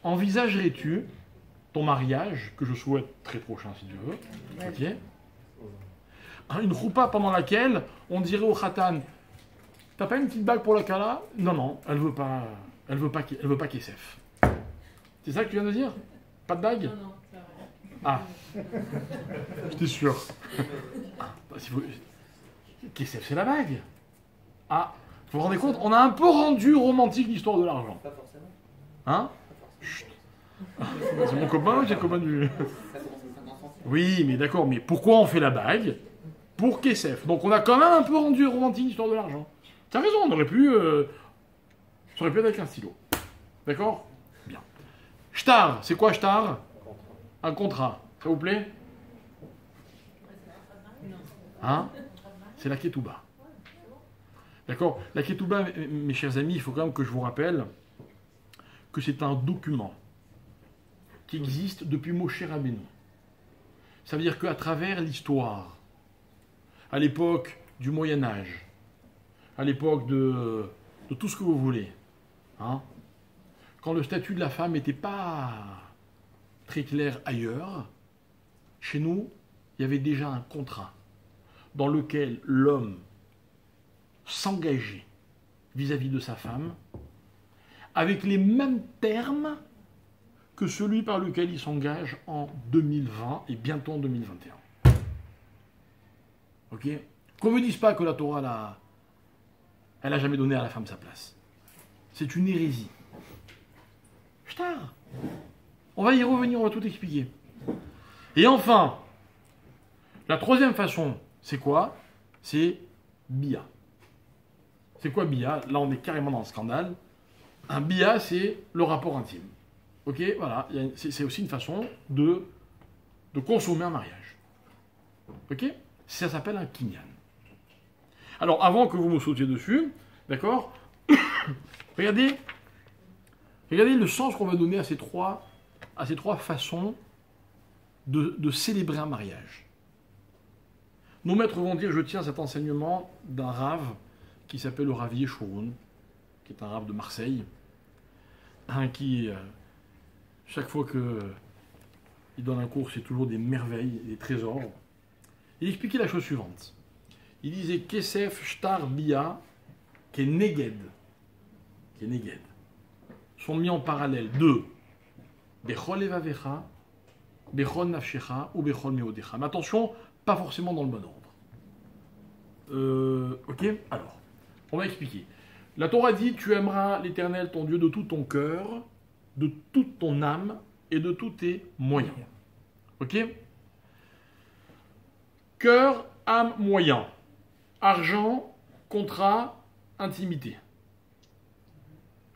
Envisagerais-tu ton mariage, que je souhaite très prochain si Dieu veut, ok ? Une roupa pendant laquelle on dirait au khatan, t'as pas une petite bague pour la kala ? Non, elle veut pas Kesef. C'est ça que tu viens de dire ? Pas de bague ? Non, ça va. Ah, j'étais sûr. Kesef, c'est la bague. Ah, vous vous rendez compte ? On a un peu rendu romantique l'histoire de l'argent. Pas forcément. Hein ? Pas Chut. C'est mon copain ou c'est le copain du... Oui, mais d'accord, mais pourquoi on fait la bague? Pour Kessef. Donc on a quand même un peu rendu romantique l'histoire de l'argent. T'as raison, on aurait pu... Ça aurait pu être avec un stylo. D'accord? Bien. Shtar, c'est quoi shtar? Un contrat. Ça vous plaît? Hein? C'est la ketouba. D'accord? La ketouba, mes chers amis, il faut quand même que je vous rappelle que c'est un document qui existe depuis Moshe Rabbeinu. Ça veut dire qu'à travers l'histoire, à l'époque du Moyen-Âge, à l'époque de tout ce que vous voulez, hein, quand le statut de la femme n'était pas très clair ailleurs, chez nous, il y avait déjà un contrat dans lequel l'homme s'engageait vis-à-vis de sa femme avec les mêmes termes que celui par lequel il s'engage en 2020 et bientôt en 2021. Ok? Qu'on ne me dise pas que la Torah, elle n'a jamais donné à la femme sa place. C'est une hérésie. Shtar. On va y revenir, on va tout expliquer. Et enfin, la troisième façon, c'est quoi? C'est Bia. C'est quoi Bia? Là, on est carrément dans le scandale. Un Bia, c'est le rapport intime. Ok, voilà, c'est aussi une façon de consommer un mariage. Ok? Ça s'appelle un kinyan. Alors, avant que vous me sautiez dessus, d'accord? regardez le sens qu'on va donner à ces trois façons de célébrer un mariage. Nos maîtres vont dire, je tiens cet enseignement d'un rave qui s'appelle le Rav Yeshurun, qui est un rave de Marseille, qui, chaque fois qu'il donne un cours, c'est toujours des merveilles, des trésors. Il expliquait la chose suivante. Il disait Kesef, Shtar, Bia, qui est Neged, sont mis en parallèle de Bechol Evavecha, Bechol Nafshecha ou Bechol Meodecha. Mais attention, pas forcément dans le bon ordre. Ok? Alors, on va expliquer. La Torah dit, tu aimeras l'Éternel, ton Dieu, de tout ton cœur, de toute ton âme et de tous tes moyens. Ok? Cœur, âme, moyen. Argent, contrat, intimité.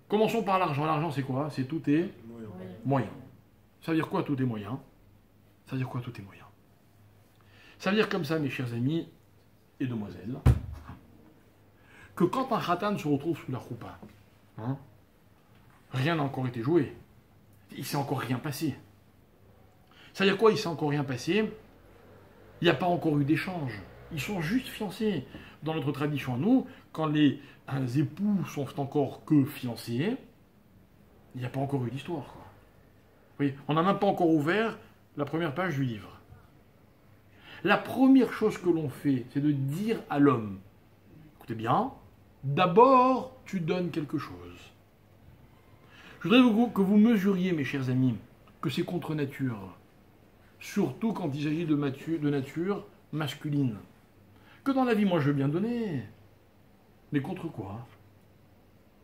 Commençons par l'argent. L'argent, c'est quoi? C'est tout tes moyens. Ça veut dire quoi, tout tes moyens? Ça veut dire quoi, tous tes moyens? Ça veut dire comme ça, mes chers amis et demoiselles, que quand un khatan se retrouve sous la choupa, rien n'a encore été joué. Il ne s'est encore rien passé. Ça veut dire quoi, il ne s'est encore rien passé? Il n'y a pas encore eu d'échange. Ils sont juste fiancés. Dans notre tradition à nous, quand les époux sont encore que fiancés, il n'y a pas encore eu d'histoire. Oui, on n'a même pas encore ouvert la première page du livre. La première chose que l'on fait, c'est de dire à l'homme, écoutez bien, d'abord, tu donnes quelque chose. Je voudrais que vous mesuriez, mes chers amis, que c'est contre nature. Surtout quand il s'agit de nature masculine. Que dans la vie, moi, je veux bien donner. Mais contre quoi?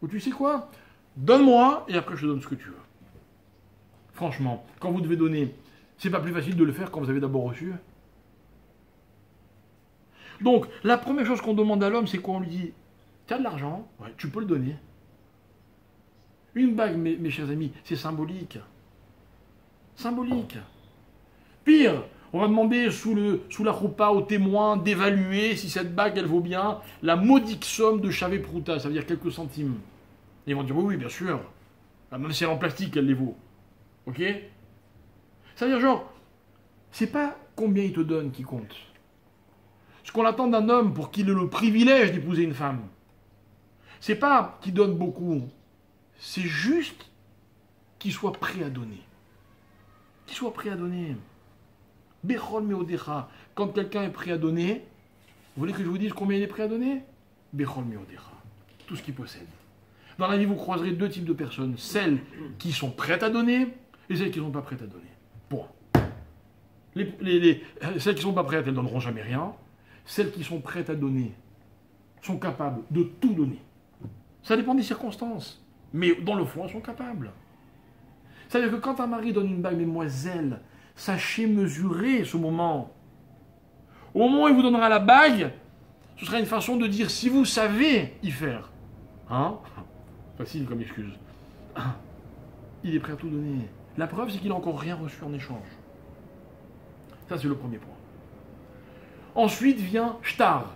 Ou tu sais quoi? Donne-moi, et après, je te donne ce que tu veux. Franchement, quand vous devez donner, c'est pas plus facile de le faire quand vous avez d'abord reçu? Donc, la première chose qu'on demande à l'homme, c'est qu'on lui dit, tu as de l'argent, ouais, tu peux le donner. Une bague, mes chers amis, c'est symbolique. Symbolique. Pire, on va demander sous la roupa aux témoins d'évaluer si cette bague, elle vaut bien la modique somme de chavé prouta, ça veut dire quelques centimes. Et ils vont dire, oui, bien sûr. Même si elle est en plastique, elle les vaut. Ok? Ça veut dire genre, c'est pas combien il te donne qui compte. Ce qu'on attend d'un homme pour qu'il ait le privilège d'épouser une femme, c'est pas qu'il donne beaucoup, c'est juste qu'il soit prêt à donner. Qu'il soit prêt à donner. Bechol meodecha. Quand quelqu'un est prêt à donner, vous voulez que je vous dise combien il est prêt à donner? Bechol meodecha. Tout ce qu'il possède. Dans la vie, vous croiserez deux types de personnes. Celles qui sont prêtes à donner et celles qui ne sont pas prêtes à donner. Point. Celles qui ne sont pas prêtes, elles ne donneront jamais rien. Celles qui sont prêtes à donner sont capables de tout donner. Ça dépend des circonstances. Mais dans le fond, elles sont capables. C'est-à-dire que quand un mari donne une bague, mesdemoiselles, sachez mesurer ce moment. Au moment où il vous donnera la bague, ce sera une façon de dire si vous savez y faire. Hein? Facile comme excuse. Il est prêt à tout donner. La preuve, c'est qu'il n'a encore rien reçu en échange. Ça, c'est le premier point. Ensuite vient shtar.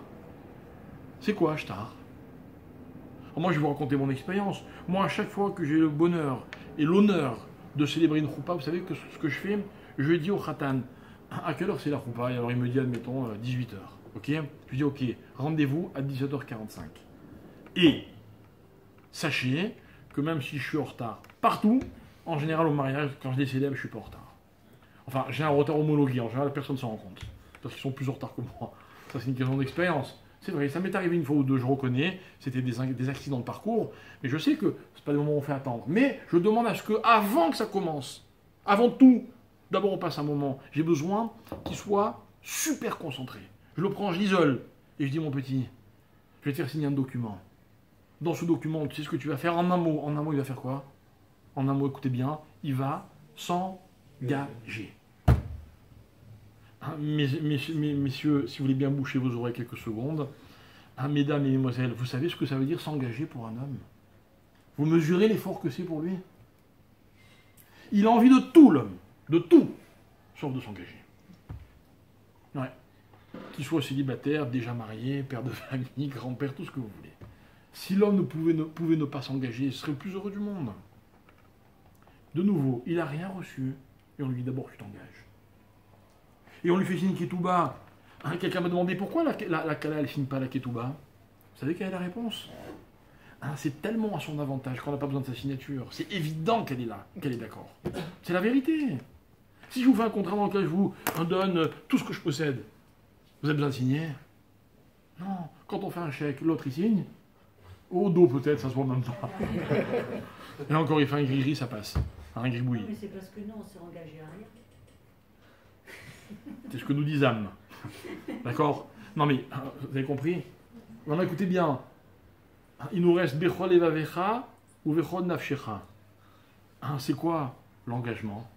C'est quoi shtar? Moi, je vais vous raconter mon expérience. Moi, à chaque fois que j'ai le bonheur et l'honneur de célébrer une choupa, vous savez que ce que je fais, je dis au khatan, à quelle heure c'est la choupa? Et alors il me dit, admettons, 18h. Ok? Je dis, ok, rendez-vous à 17h45. Et sachez que même si je suis en retard partout, en général au mariage, quand je les célèbre, je suis pas en retard. Enfin, j'ai un retard homologué, en général, personne ne s'en rend compte. Parce qu'ils sont plus en retard que moi. Ça, c'est une question d'expérience. C'est vrai, ça m'est arrivé une fois ou deux, je reconnais, c'était des accidents de parcours, mais je sais que c'est pas des moments où on fait attendre. Mais je demande à ce que, avant que ça commence, avant tout, d'abord on passe un moment, j'ai besoin qu'il soit super concentré. Je le prends, je l'isole, et je dis, mon petit, je vais te faire signer un document. Dans ce document, tu sais ce que tu vas faire en un mot. En un mot, il va faire quoi? En un mot, écoutez bien, il va s'engager. Messieurs, si vous voulez bien boucher vos oreilles quelques secondes, mesdames et mesdemoiselles, vous savez ce que ça veut dire s'engager pour un homme? Vous mesurez l'effort que c'est pour lui? Il a envie de tout, l'homme, de tout, sauf de s'engager. Ouais. Qu'il soit célibataire, déjà marié, père de famille, grand-père, tout ce que vous voulez. Si l'homme pouvait ne pas s'engager, il serait le plus heureux du monde. De nouveau, il n'a rien reçu, et on lui dit d'abord tu t'engages. Et on lui fait signer Ketouba. Quelqu'un m'a demandé pourquoi la Kala elle signe pas la Ketouba. Vous savez quelle est la réponse? C'est tellement à son avantage qu'on n'a pas besoin de sa signature. C'est évident qu'elle est là, qu'elle est d'accord. C'est la vérité. Si je vous fais un contrat dans lequel je vous donne tout ce que je possède, vous avez besoin de signer? Non. Quand on fait un chèque, l'autre il signe. Au dos peut-être, ça se voit même pas. Et là encore, il fait un gris-gris, ça passe. Un gribouillis. Non, mais c'est parce que nous, on s'est engagé à rien. C'est ce que nous disons. D'accord? Non mais, vous avez compris? Non, écoutez bien. Il nous reste Bechol Evavecha ou Bechol Nafshecha. C'est quoi l'engagement?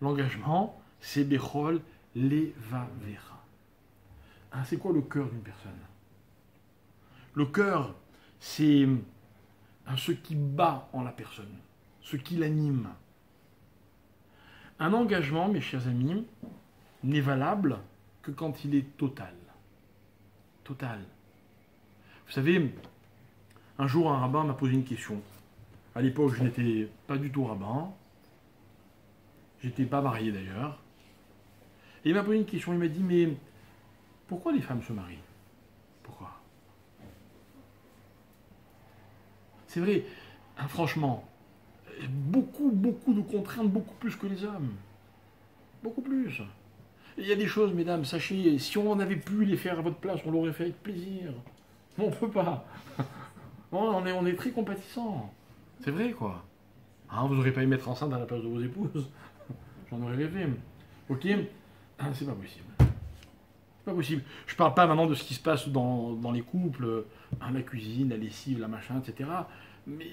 L'engagement, c'est Bechol Levavecha. C'est quoi le cœur d'une personne? Le cœur, c'est ce qui bat en la personne, ce qui l'anime. Un engagement, mes chers amis, n'est valable que quand il est total. Total. Vous savez, un jour, un rabbin m'a posé une question. À l'époque, je n'étais pas du tout rabbin. J'étais pas marié d'ailleurs. Et il m'a posé une question. Il m'a dit, mais pourquoi les femmes se marient? Pourquoi? C'est vrai, franchement, beaucoup de contraintes, beaucoup plus que les hommes. Beaucoup plus. Et il y a des choses, mesdames, sachez, si on avait pu les faire à votre place, on l'aurait fait avec plaisir. Mais on ne peut pas. On est très compatissants. C'est vrai, quoi. Vous n'aurez pas à y mettre enceinte à la place de vos épouses. J'en aurais rêvé. Ok? C'est pas possible. C'est pas possible. Je parle pas maintenant de ce qui se passe dans les couples, la cuisine, la lessive, la machin, etc. Mais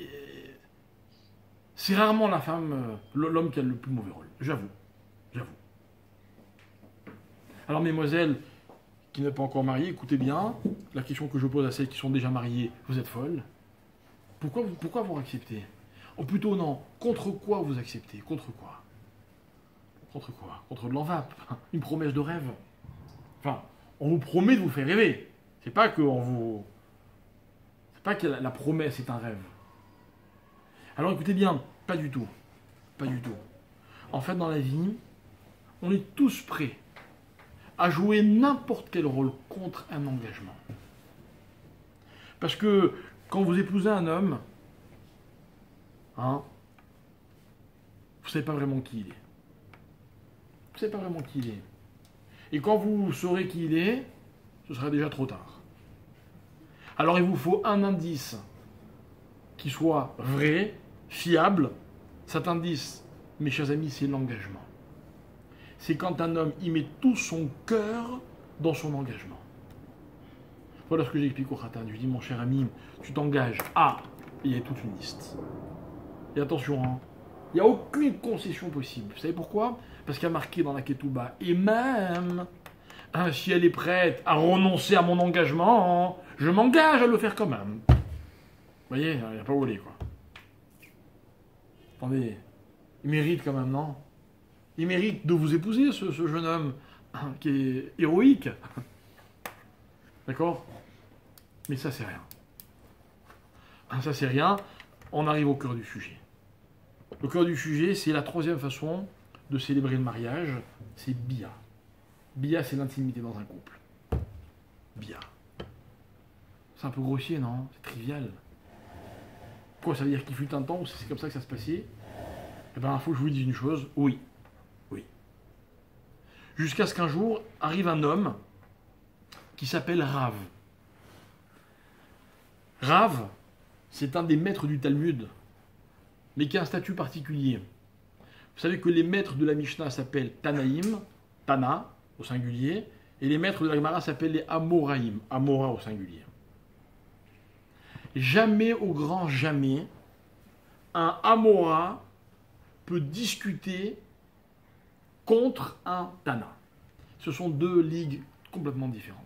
c'est rarement la femme, l'homme qui a le plus mauvais rôle. J'avoue. Alors, mesdemoiselles qui n'êtes pas encore mariées, écoutez bien. La question que je pose à celles qui sont déjà mariées, vous êtes folles. Pourquoi vous acceptez? Ou plutôt non, contre quoi vous acceptez? Contre quoi? Contre quoi? Contre de l'envape, une promesse de rêve. Enfin, on vous promet de vous faire rêver. C'est pas que la promesse est un rêve. Alors écoutez bien, pas du tout. Pas du tout. En fait, dans la vie, on est tous prêts à jouer n'importe quel rôle contre un engagement. Parce que quand vous épousez un homme, vous ne savez pas vraiment qui il est. Vous ne savez pas vraiment qui il est. Et quand vous saurez qui il est, ce sera déjà trop tard. Alors il vous faut un indice qui soit vrai, fiable. Cet indice, mes chers amis, c'est l'engagement. C'est quand un homme y met tout son cœur dans son engagement. Voilà ce que j'explique au Khatan. Je dis, mon cher ami, tu t'engages à... Il y a toute une liste. Et attention, Il n'y a aucune concession possible. Vous savez pourquoi? Parce qu'il y a marqué dans la Ketouba, et même si elle est prête à renoncer à mon engagement, je m'engage à le faire quand même. Vous voyez, il n'y a pas où aller, quoi. Attendez, il mérite quand même, non? Il mérite de vous épouser, ce jeune homme qui est héroïque. D'accord? Mais ça, c'est rien. Ça, c'est rien. On arrive au cœur du sujet. Le cœur du sujet, c'est la troisième façon de célébrer le mariage, c'est Bia. Bia, c'est l'intimité dans un couple. Bia. C'est un peu grossier, non? C'est trivial. Pourquoi? Ça veut dire qu'il fut un temps où c'est comme ça que ça se passait? Eh bien, il faut que je vous dise une chose, oui. Oui. Jusqu'à ce qu'un jour arrive un homme qui s'appelle Rav. Rav, c'est un des maîtres du Talmud, mais qui a un statut particulier. Vous savez que les maîtres de la Mishnah s'appellent Tanaïm, Tana au singulier, et les maîtres de la Gemara s'appellent les Amoraïm, Amora au singulier. Jamais, au grand jamais, un Amora peut discuter contre un Tana. Ce sont deux ligues complètement différentes.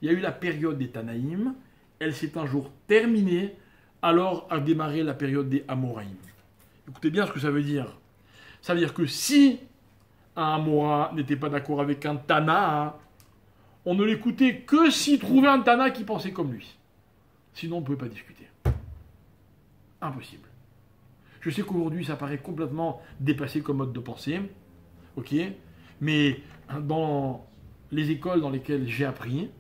Il y a eu la période des Tanaïm, elle s'est un jour terminée, alors a démarré la période des Amoraïm. Écoutez bien ce que ça veut dire. Ça veut dire que si un Amora n'était pas d'accord avec un Tana, on ne l'écoutait que s'il trouvait un Tana qui pensait comme lui. Sinon, on ne pouvait pas discuter. Impossible. Je sais qu'aujourd'hui, ça paraît complètement dépassé comme mode de pensée, ok, mais dans les écoles dans lesquelles j'ai appris,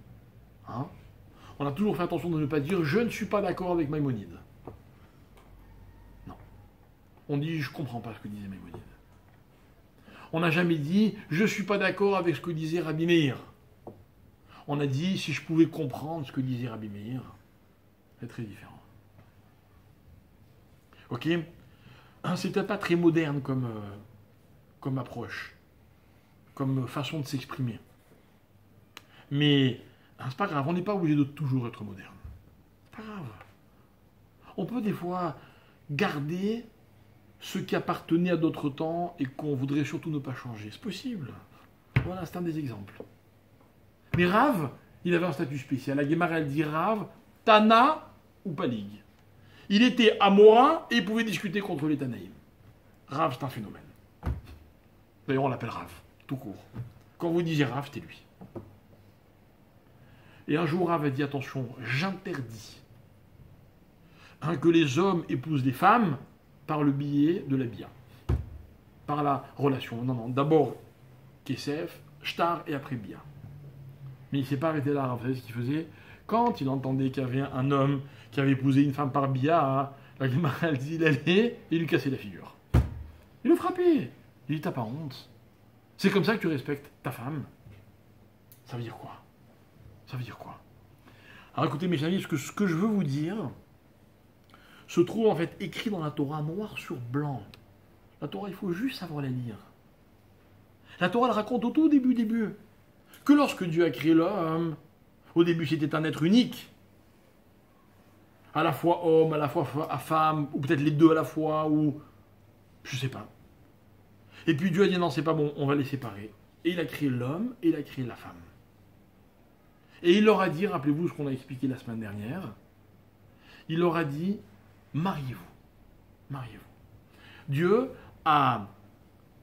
on a toujours fait attention de ne pas dire « je ne suis pas d'accord avec Maïmonide ». Non. On dit « je ne comprends pas ce que disait Maïmonide ». On n'a jamais dit « je ne suis pas d'accord avec ce que disait Rabbi Meir ». On a dit « si je pouvais comprendre ce que disait Rabbi Meir ». C'est très différent. Ok? C'était pas très moderne comme approche, comme façon de s'exprimer. Mais c'est pas grave, on n'est pas obligé de toujours être moderne. C'est pas grave. On peut des fois garder ce qui appartenait à d'autres temps et qu'on voudrait surtout ne pas changer. C'est possible. Voilà, c'est un des exemples. Mais Rav, il avait un statut spécial. La Gemara, elle dit Rav, Tana ou Palig. Il était Amora et il pouvait discuter contre les Tanaïm. Rav, c'est un phénomène. D'ailleurs, on l'appelle Rav, tout court. Quand vous disiez Rav, c'était lui. Et un jour, Rav a dit, attention, j'interdis que les hommes épousent des femmes par le biais de la bia. Par la relation. Non, d'abord Kesef, Shtar et après bia. Mais il ne s'est pas arrêté là, Rav. Vous savez ce qu'il faisait? Quand il entendait qu'il y avait un homme qui avait épousé une femme par bia, la Gemara, elle dit, il allait et lui cassait la figure. Il le frappait. Il dit, t'as pas honte? C'est comme ça que tu respectes ta femme? Ça veut dire quoi? Ça veut dire quoi? Alors écoutez mes amis, ce que je veux vous dire se trouve en fait écrit dans la Torah noir sur blanc. La Torah, il faut juste savoir la lire. La Torah, elle raconte au tout début, que lorsque Dieu a créé l'homme, au début c'était un être unique, à la fois homme, à la fois femme, ou peut-être les deux à la fois, ou je sais pas. Et puis Dieu a dit non, c'est pas bon, on va les séparer. Et il a créé l'homme et il a créé la femme. Et il leur a dit, rappelez-vous ce qu'on a expliqué la semaine dernière, il leur a dit, mariez-vous. Mariez-vous. Dieu a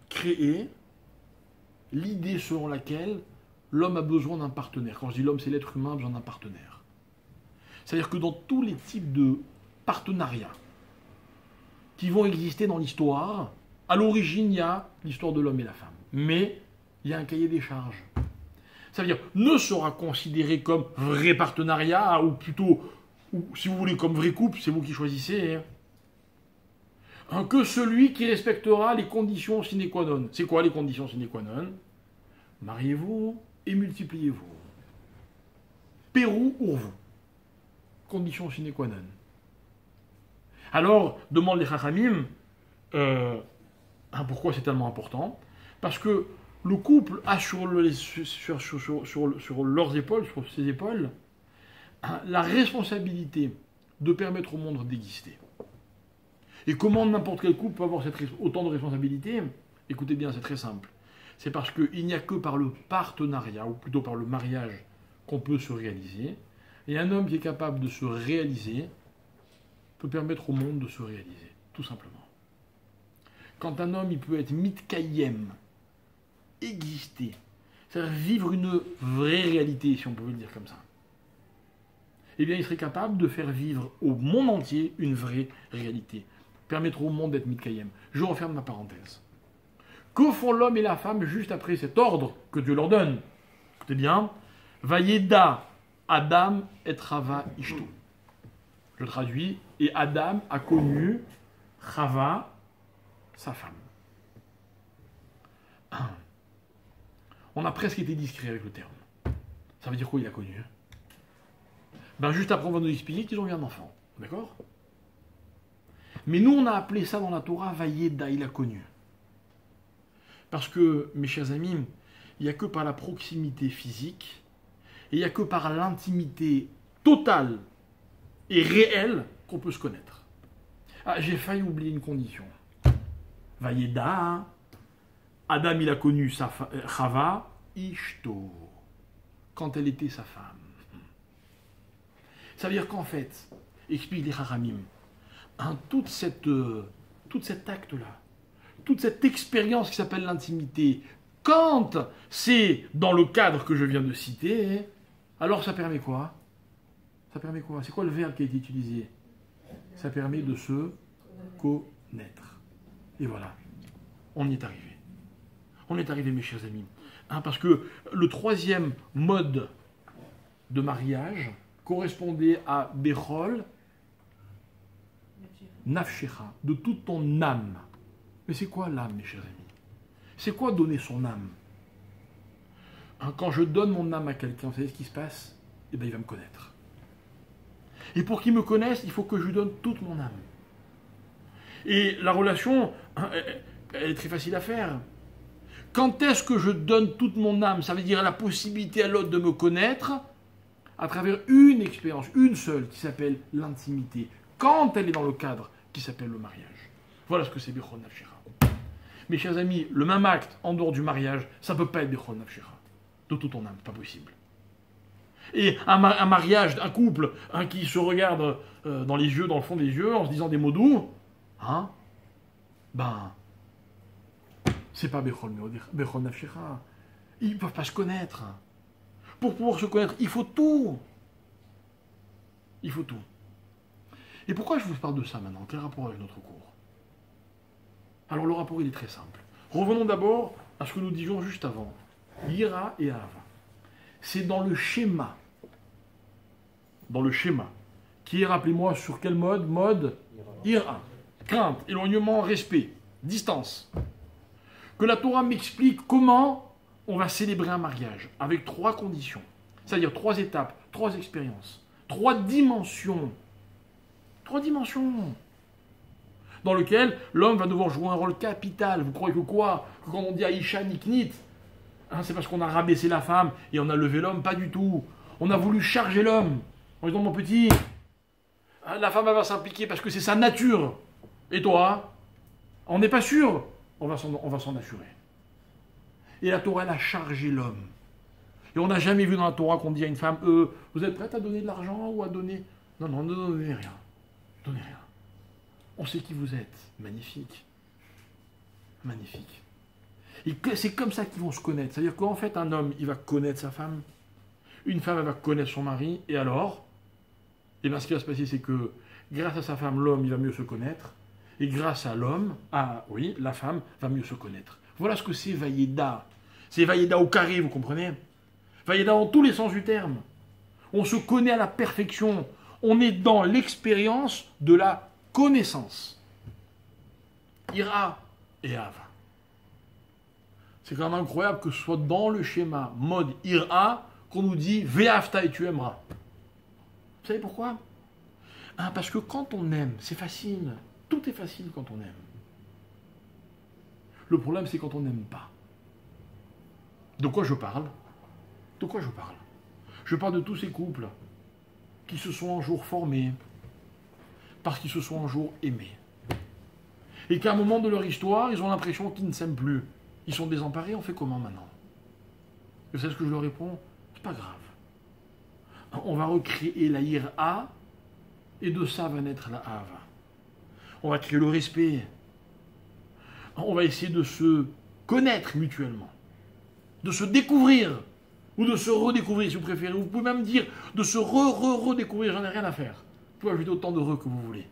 créé l'idée selon laquelle l'homme a besoin d'un partenaire. Quand je dis l'homme, c'est l'être humain, a besoin d'un partenaire. C'est-à-dire que dans tous les types de partenariats qui vont exister dans l'histoire, à l'origine, il y a l'histoire de l'homme et la femme. Mais il y a un cahier des charges. Ça veut dire, ne sera considéré comme vrai partenariat, ou plutôt, si vous voulez, comme vrai couple, c'est vous qui choisissez, que celui qui respectera les conditions sine qua non. C'est quoi les conditions sine qua non? Mariez-vous et multipliez-vous. Pérou ou vous. Conditions sine qua non. Alors, demande les Chachamim, pourquoi c'est tellement important? Parce que le couple a sur leurs épaules, sur ses épaules, la responsabilité de permettre au monde d'exister. Et comment n'importe quel couple peut avoir autant de responsabilités? Écoutez bien, c'est très simple. C'est parce qu'il n'y a que par le partenariat, ou plutôt par le mariage, qu'on peut se réaliser. Et un homme qui est capable de se réaliser peut permettre au monde de se réaliser, tout simplement. Quand un homme, il peut être mitkayem, exister, c'est-à-dire vivre une vraie réalité, si on pouvait le dire comme ça, eh bien, il serait capable de faire vivre au monde entier une vraie réalité. Permettre au monde d'être mitkayem. Je referme ma parenthèse. Que font l'homme et la femme juste après cet ordre que Dieu leur donne? Écoutez bien. Vayeda Adam et Chava Ishto. Je traduis. Et Adam a connu Chava, sa femme. On a presque été discret avec le terme. Ça veut dire quoi il a connu? Ben juste après on va nous expliquer qu'ils ont eu un enfant. D'accord? Mais nous on a appelé ça dans la Torah Vayeda, il a connu. Parce que, mes chers amis, il n'y a que par la proximité physique, et il n'y a que par l'intimité totale et réelle qu'on peut se connaître. Ah, j'ai failli oublier une condition. Vayeda, Adam il a connu Chava, Ishto, quand elle était sa femme. Ça veut dire qu'en fait, explique les Haramim, tout cet acte-là, toute cette expérience qui s'appelle l'intimité, quand c'est dans le cadre que je viens de citer, alors ça permet quoi? Ça permet quoi? C'est quoi le verbe qui a été utilisé? Ça permet de se connaître. Et voilà, on y est arrivé. On est arrivé, mes chers amis. Parce que le troisième mode de mariage correspondait à Bechol, Nafshecha, de toute ton âme. Mais c'est quoi l'âme, mes chers amis? C'est quoi donner son âme? Quand je donne mon âme à quelqu'un, vous savez ce qui se passe? Eh bien, il va me connaître. Et pour qu'il me connaisse, il faut que je lui donne toute mon âme. Et la relation, elle est très facile à faire. Quand est-ce que je donne toute mon âme? Ça veut dire la possibilité à l'autre de me connaître à travers une expérience, une seule, qui s'appelle l'intimité. Quand elle est dans le cadre qui s'appelle le mariage. Voilà ce que c'est Bechol Nafshecha. Mes chers amis, le même acte en dehors du mariage, ça ne peut pas être Bechol Nafshecha. De toute ton âme, pas possible. Et un mariage, un couple qui se regarde dans les yeux, dans le fond des yeux, en se disant des mots doux, c'est pas Bechol Nafshecha. Ils ne peuvent pas se connaître. Pour pouvoir se connaître, il faut tout. Il faut tout. Et pourquoi je vous parle de ça maintenant? Quel rapport avec notre cours? Alors le rapport, il est très simple. Revenons d'abord à ce que nous disions juste avant. Yira et Ahava. C'est dans le schéma. Dans le schéma. Qui est, rappelez-moi, sur quel mode? Mode Yira. Crainte, éloignement, respect, distance. Que la Torah m'explique comment on va célébrer un mariage. Avec 3 conditions. C'est-à-dire 3 étapes, 3 expériences. 3 dimensions. 3 dimensions. Dans lequel l'homme va devoir jouer un rôle capital. Vous croyez que quoi? Que quand on dit Aïcha Niknit, c'est parce qu'on a rabaissé la femme et on a levé l'homme? Pas du tout. On a voulu charger l'homme. En disant, mon petit, la femme elle va s'impliquer parce que c'est sa nature. Et toi? On n'est pas sûr. On va s'en assurer. Et la Torah, elle a chargé l'homme. Et on n'a jamais vu dans la Torah qu'on dit à une femme, vous êtes prête à donner de l'argent ou à donner... Non, ne donnez rien. Donnez rien. On sait qui vous êtes. Magnifique. Magnifique. Et c'est comme ça qu'ils vont se connaître. C'est-à-dire qu'en fait, un homme, il va connaître sa femme. Une femme, elle va connaître son mari. Et alors, eh bien, ce qui va se passer, c'est que grâce à sa femme, l'homme, il va mieux se connaître. Et grâce à l'homme, la femme va mieux se connaître. Voilà ce que c'est Vayeda. C'est Vayeda au carré, vous comprenez? Vayeda dans tous les sens du terme. On se connaît à la perfection. On est dans l'expérience de la connaissance. Ira et Ava. C'est quand même incroyable que ce soit dans le schéma mode Ira qu'on nous dit Ve'afta et tu aimeras. Vous savez pourquoi? Parce que quand on aime, c'est facile. Tout est facile quand on aime. Le problème, c'est quand on n'aime pas. De quoi je parle? De quoi je parle? Je parle de tous ces couples qui se sont un jour formés parce qu'ils se sont un jour aimés. et qu'à un moment de leur histoire, ils ont l'impression qu'ils ne s'aiment plus. Ils sont désemparés, on fait comment maintenant? Vous savez ce que je leur réponds? C'est pas grave. On va recréer la ira, et de ça va naître la hava. On va créer le respect. On va essayer de se connaître mutuellement, de se découvrir, ou de se redécouvrir si vous préférez. Vous pouvez même dire de se redécouvrir, j'en ai rien à faire. Vous pouvez ajouter autant de que vous voulez.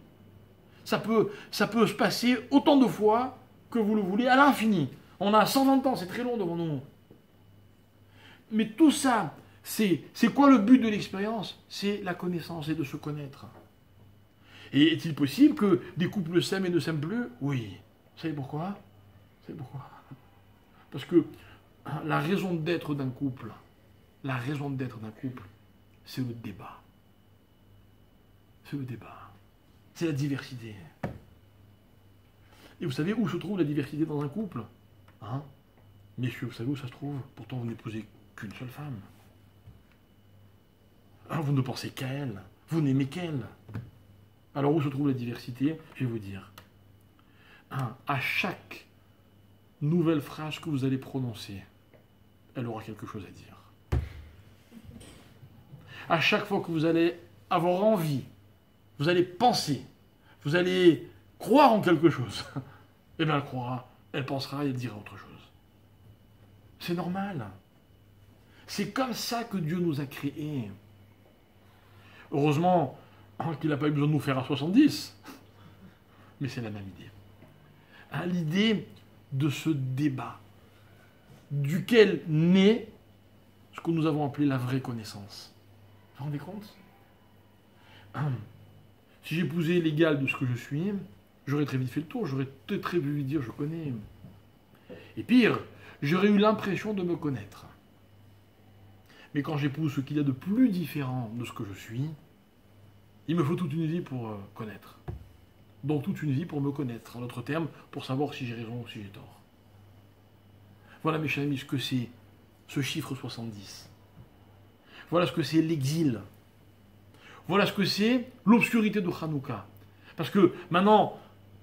Ça peut se passer autant de fois que vous le voulez, à l'infini. On a 120 ans, c'est très long devant nous. Mais tout ça, c'est quoi le but de l'expérience? C'est la connaissance et de se connaître. Et est-il possible que des couples s'aiment et ne s'aiment plus? Oui. Vous savez pourquoi? Vous savez pourquoi? Parce que la raison d'être d'un couple, c'est le débat. C'est le débat. C'est la diversité. Et vous savez où se trouve la diversité dans un couple? Hein? Messieurs, vous savez où ça se trouve? Pourtant, vous n'épousez qu'une seule femme. Alors, vous ne pensez qu'à elle. Vous n'aimez qu'elle. Alors, où se trouve la diversité? Je vais vous dire. À chaque nouvelle phrase que vous allez prononcer, elle aura quelque chose à dire. À chaque fois que vous allez avoir envie, vous allez penser, vous allez croire en quelque chose, eh bien elle croira, elle pensera et elle dira autre chose. C'est normal. C'est comme ça que Dieu nous a créés. Heureusement qu'il n'a pas eu besoin de nous faire à 70, mais c'est la même idée. L'idée de ce débat, duquel naît ce que nous avons appelé la vraie connaissance. Vous vous rendez compte? Si j'épousais l'égal de ce que je suis, j'aurais très vite fait le tour, j'aurais très vite dire je connais. Et pire, j'aurais eu l'impression de me connaître. Mais quand j'épouse ce qu'il y a de plus différent de ce que je suis, il me faut toute une vie pour connaître. Donc toute une vie pour me connaître, en d'autres termes, pour savoir si j'ai raison ou si j'ai tort. Voilà mes chers amis, ce que c'est ce chiffre 70. Voilà ce que c'est l'exil. Voilà ce que c'est l'obscurité de Hanouka. Parce que maintenant,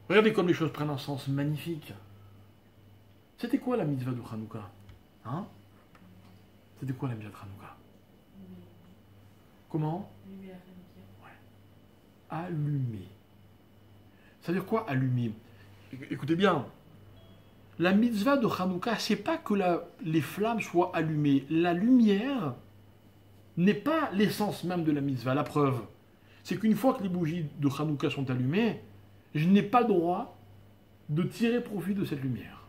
regardez comme les choses prennent un sens magnifique. C'était quoi la mitzvah de Hanouka? Hein? C'était quoi la mitzvah de Hanouka? Comment? Ouais. Allumer. Ça veut dire quoi, allumer? Écoutez bien, la mitzvah de Hanouka, c'est pas que les flammes soient allumées. La lumière n'est pas l'essence même de la mitzvah. La preuve, c'est qu'une fois que les bougies de Hanouka sont allumées, je n'ai pas le droit de tirer profit de cette lumière.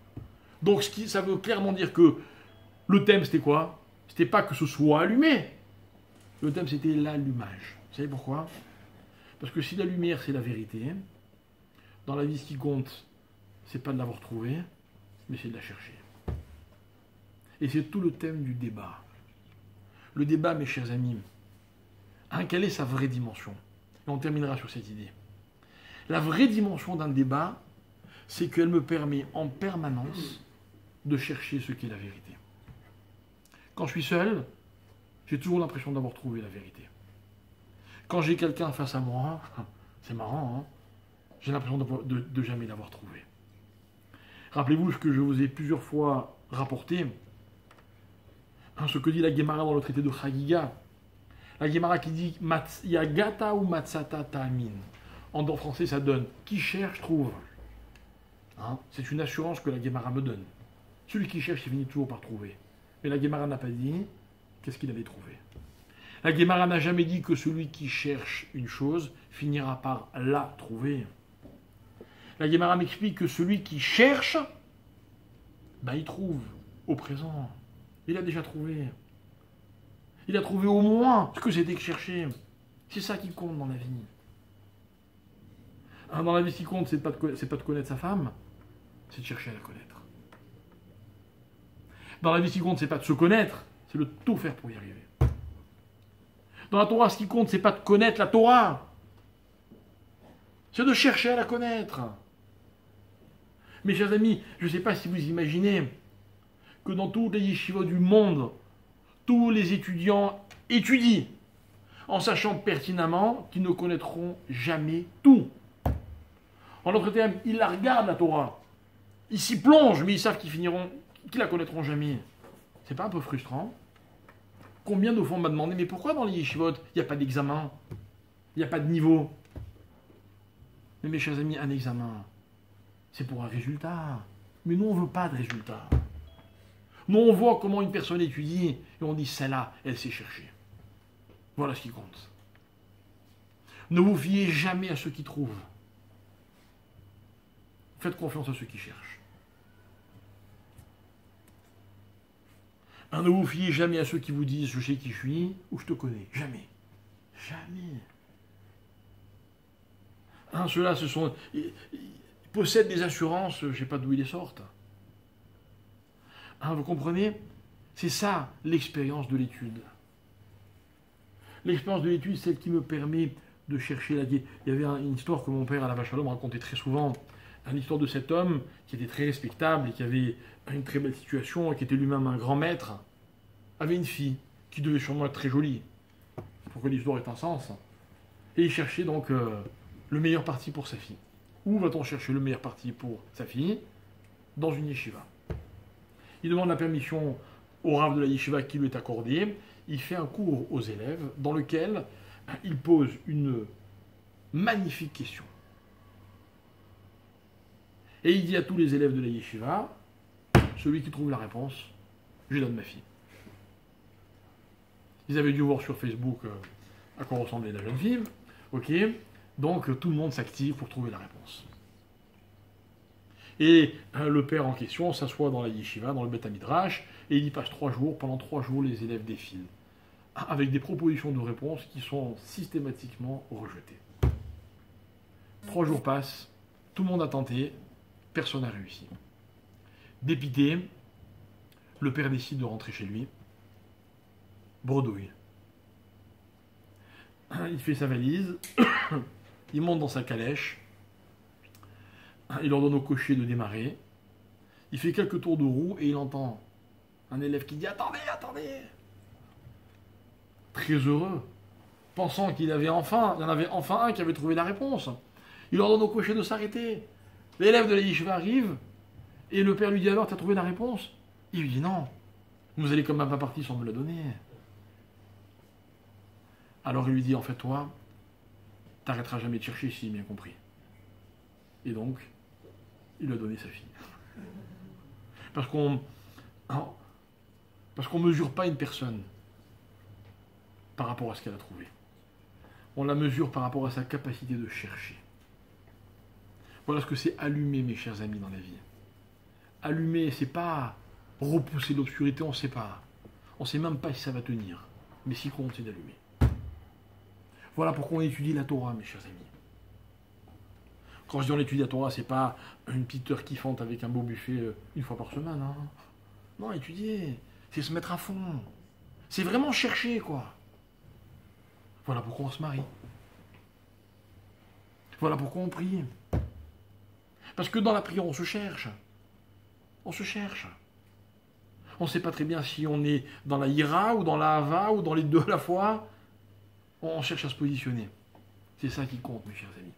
Donc ça veut clairement dire que le thème, c'était quoi? C'était pas que ce soit allumé. Le thème, c'était l'allumage. Vous savez pourquoi? Parce que si la lumière, c'est la vérité, dans la vie, ce qui compte, c'est pas de l'avoir trouvée, mais c'est de la chercher. Et c'est tout le thème du débat. Le débat, mes chers amis, quelle est sa vraie dimension? Et on terminera sur cette idée. La vraie dimension d'un débat, c'est qu'elle me permet en permanence de chercher ce qu'est la vérité. Quand je suis seul, j'ai toujours l'impression d'avoir trouvé la vérité. Quand j'ai quelqu'un face à moi, c'est marrant, hein, j'ai l'impression de jamais l'avoir trouvé. Rappelez-vous ce que je vous ai plusieurs fois rapporté, ce que dit la Gemara dans le traité de Chagiga. La Gemara qui dit « Yagata ou matzata ta'amin ». En français, ça donne « Qui cherche, trouve ». C'est une assurance que la Gemara me donne. Celui qui cherche, il finit toujours par trouver. Mais la Gemara n'a pas dit qu'est-ce qu'il allait trouver. La Gemara n'a jamais dit que celui qui cherche une chose finira par la trouver. La Gemara m'explique que celui qui cherche, il trouve au présent. Il a déjà trouvé. Il a trouvé au moins ce que c'était que chercher. C'est ça qui compte dans la vie. Dans la vie, ce qui compte, c'est pas de connaître sa femme, c'est de chercher à la connaître. Dans la vie, ce qui compte, c'est pas de se connaître, c'est de tout faire pour y arriver. Dans la Torah, ce qui compte, c'est pas de connaître la Torah, c'est de chercher à la connaître. Mes chers amis, je ne sais pas si vous imaginez que dans toutes les yeshivot du monde, tous les étudiants étudient en sachant pertinemment qu'ils ne connaîtront jamais tout. En d'autres termes, ils la regardent, la Torah. Ils s'y plongent, mais ils savent qu'ils la connaîtront jamais. C'est pas un peu frustrant? Combien de fois on m'a demandé, mais pourquoi dans les yeshivot, il n'y a pas d'examen? Il n'y a pas de niveau? Mais mes chers amis, un examen, c'est pour un résultat. Mais nous, on ne veut pas de résultat. Nous, on voit comment une personne étudie, et on dit, celle-là, elle sait chercher. Voilà ce qui compte. Ne vous fiez jamais à ceux qui trouvent. Faites confiance à ceux qui cherchent. Ne vous fiez jamais à ceux qui vous disent je sais qui je suis ou je te connais. Jamais. Jamais. Ceux-là, ils possèdent des assurances, je ne sais pas d'où ils les sortent. Vous comprenez? C'est ça l'expérience de l'étude. L'expérience de l'étude, c'est celle qui me permet de chercher la guerre. Il y avait une histoire que mon père à la Vache à l'homme racontait très souvent. Une histoire de cet homme qui était très respectable et qui avait une très belle situation et qui était lui-même un grand maître, avait une fille qui devait sûrement être très jolie, pour que l'histoire ait un sens. Et il cherchait donc le meilleur parti pour sa fille. Où va-t-on chercher le meilleur parti pour sa fille? Dans une yeshiva. Il demande la permission au rav de la yeshiva qui lui est accordée. Il fait un cours aux élèves dans lequel il pose une magnifique question. Et il dit à tous les élèves de la yeshiva, celui qui trouve la réponse, je lui donne ma fille. Ils avaient dû voir sur Facebook à quoi ressemblait la jeune fille. Ok, donc tout le monde s'active pour trouver la réponse. Et le père en question s'assoit dans la yeshiva, dans le Beth Midrash, et il y passe 3 jours. Pendant 3 jours, les élèves défilent, avec des propositions de réponses qui sont systématiquement rejetées. 3 jours passent, tout le monde a tenté, personne n'a réussi. Dépité, le père décide de rentrer chez lui. Bredouille. Il fait sa valise, il monte dans sa calèche, il ordonne au cocher de démarrer, il fait quelques tours de roue et il entend un élève qui dit « Attendez, attendez !» Très heureux, pensant qu'il y en avait enfin un qui avait trouvé la réponse. Il ordonne au cocher de s'arrêter. L'élève de la yeshiva arrive, et le père lui dit « Alors, t'as trouvé la réponse ?» Il lui dit « Non, vous allez quand même pas partir sans me la donner. » Alors il lui dit « En fait, toi, t'arrêteras jamais de chercher, si j'ai bien compris. » Et donc, il lui a donné sa fille. Parce qu'on ne mesure pas une personne par rapport à ce qu'elle a trouvé. On la mesure par rapport à sa capacité de chercher. Voilà ce que c'est allumer, mes chers amis, dans la vie. Allumer, c'est pas repousser l'obscurité, on ne sait pas. On ne sait même pas si ça va tenir. Mais ce qui compte, c'est d'allumer. Voilà pourquoi on étudie la Torah, mes chers amis. Quand je dis on étudie la Torah, c'est pas une petite heure kiffante avec un beau buffet 1 fois par semaine. Hein. Non, étudier, c'est se mettre à fond. C'est vraiment chercher, quoi. Voilà pourquoi on se marie. Voilà pourquoi on prie. Parce que dans la prière, on se cherche. On se cherche. On ne sait pas très bien si on est dans la ira ou dans la hava ou dans les deux à la fois. On cherche à se positionner. C'est ça qui compte, mes chers amis.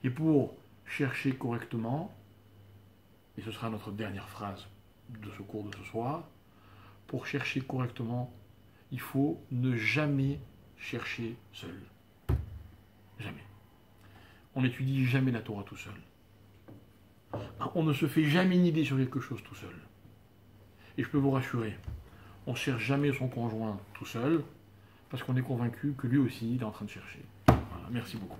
Et pour chercher correctement, et ce sera notre dernière phrase de ce cours de ce soir, pour chercher correctement, il faut ne jamais chercher seul. Jamais. On n'étudie jamais la Torah tout seul. On ne se fait jamais une idée sur quelque chose tout seul. Et je peux vous rassurer, on ne cherche jamais son conjoint tout seul, parce qu'on est convaincu que lui aussi, il est en train de chercher. Voilà, merci beaucoup.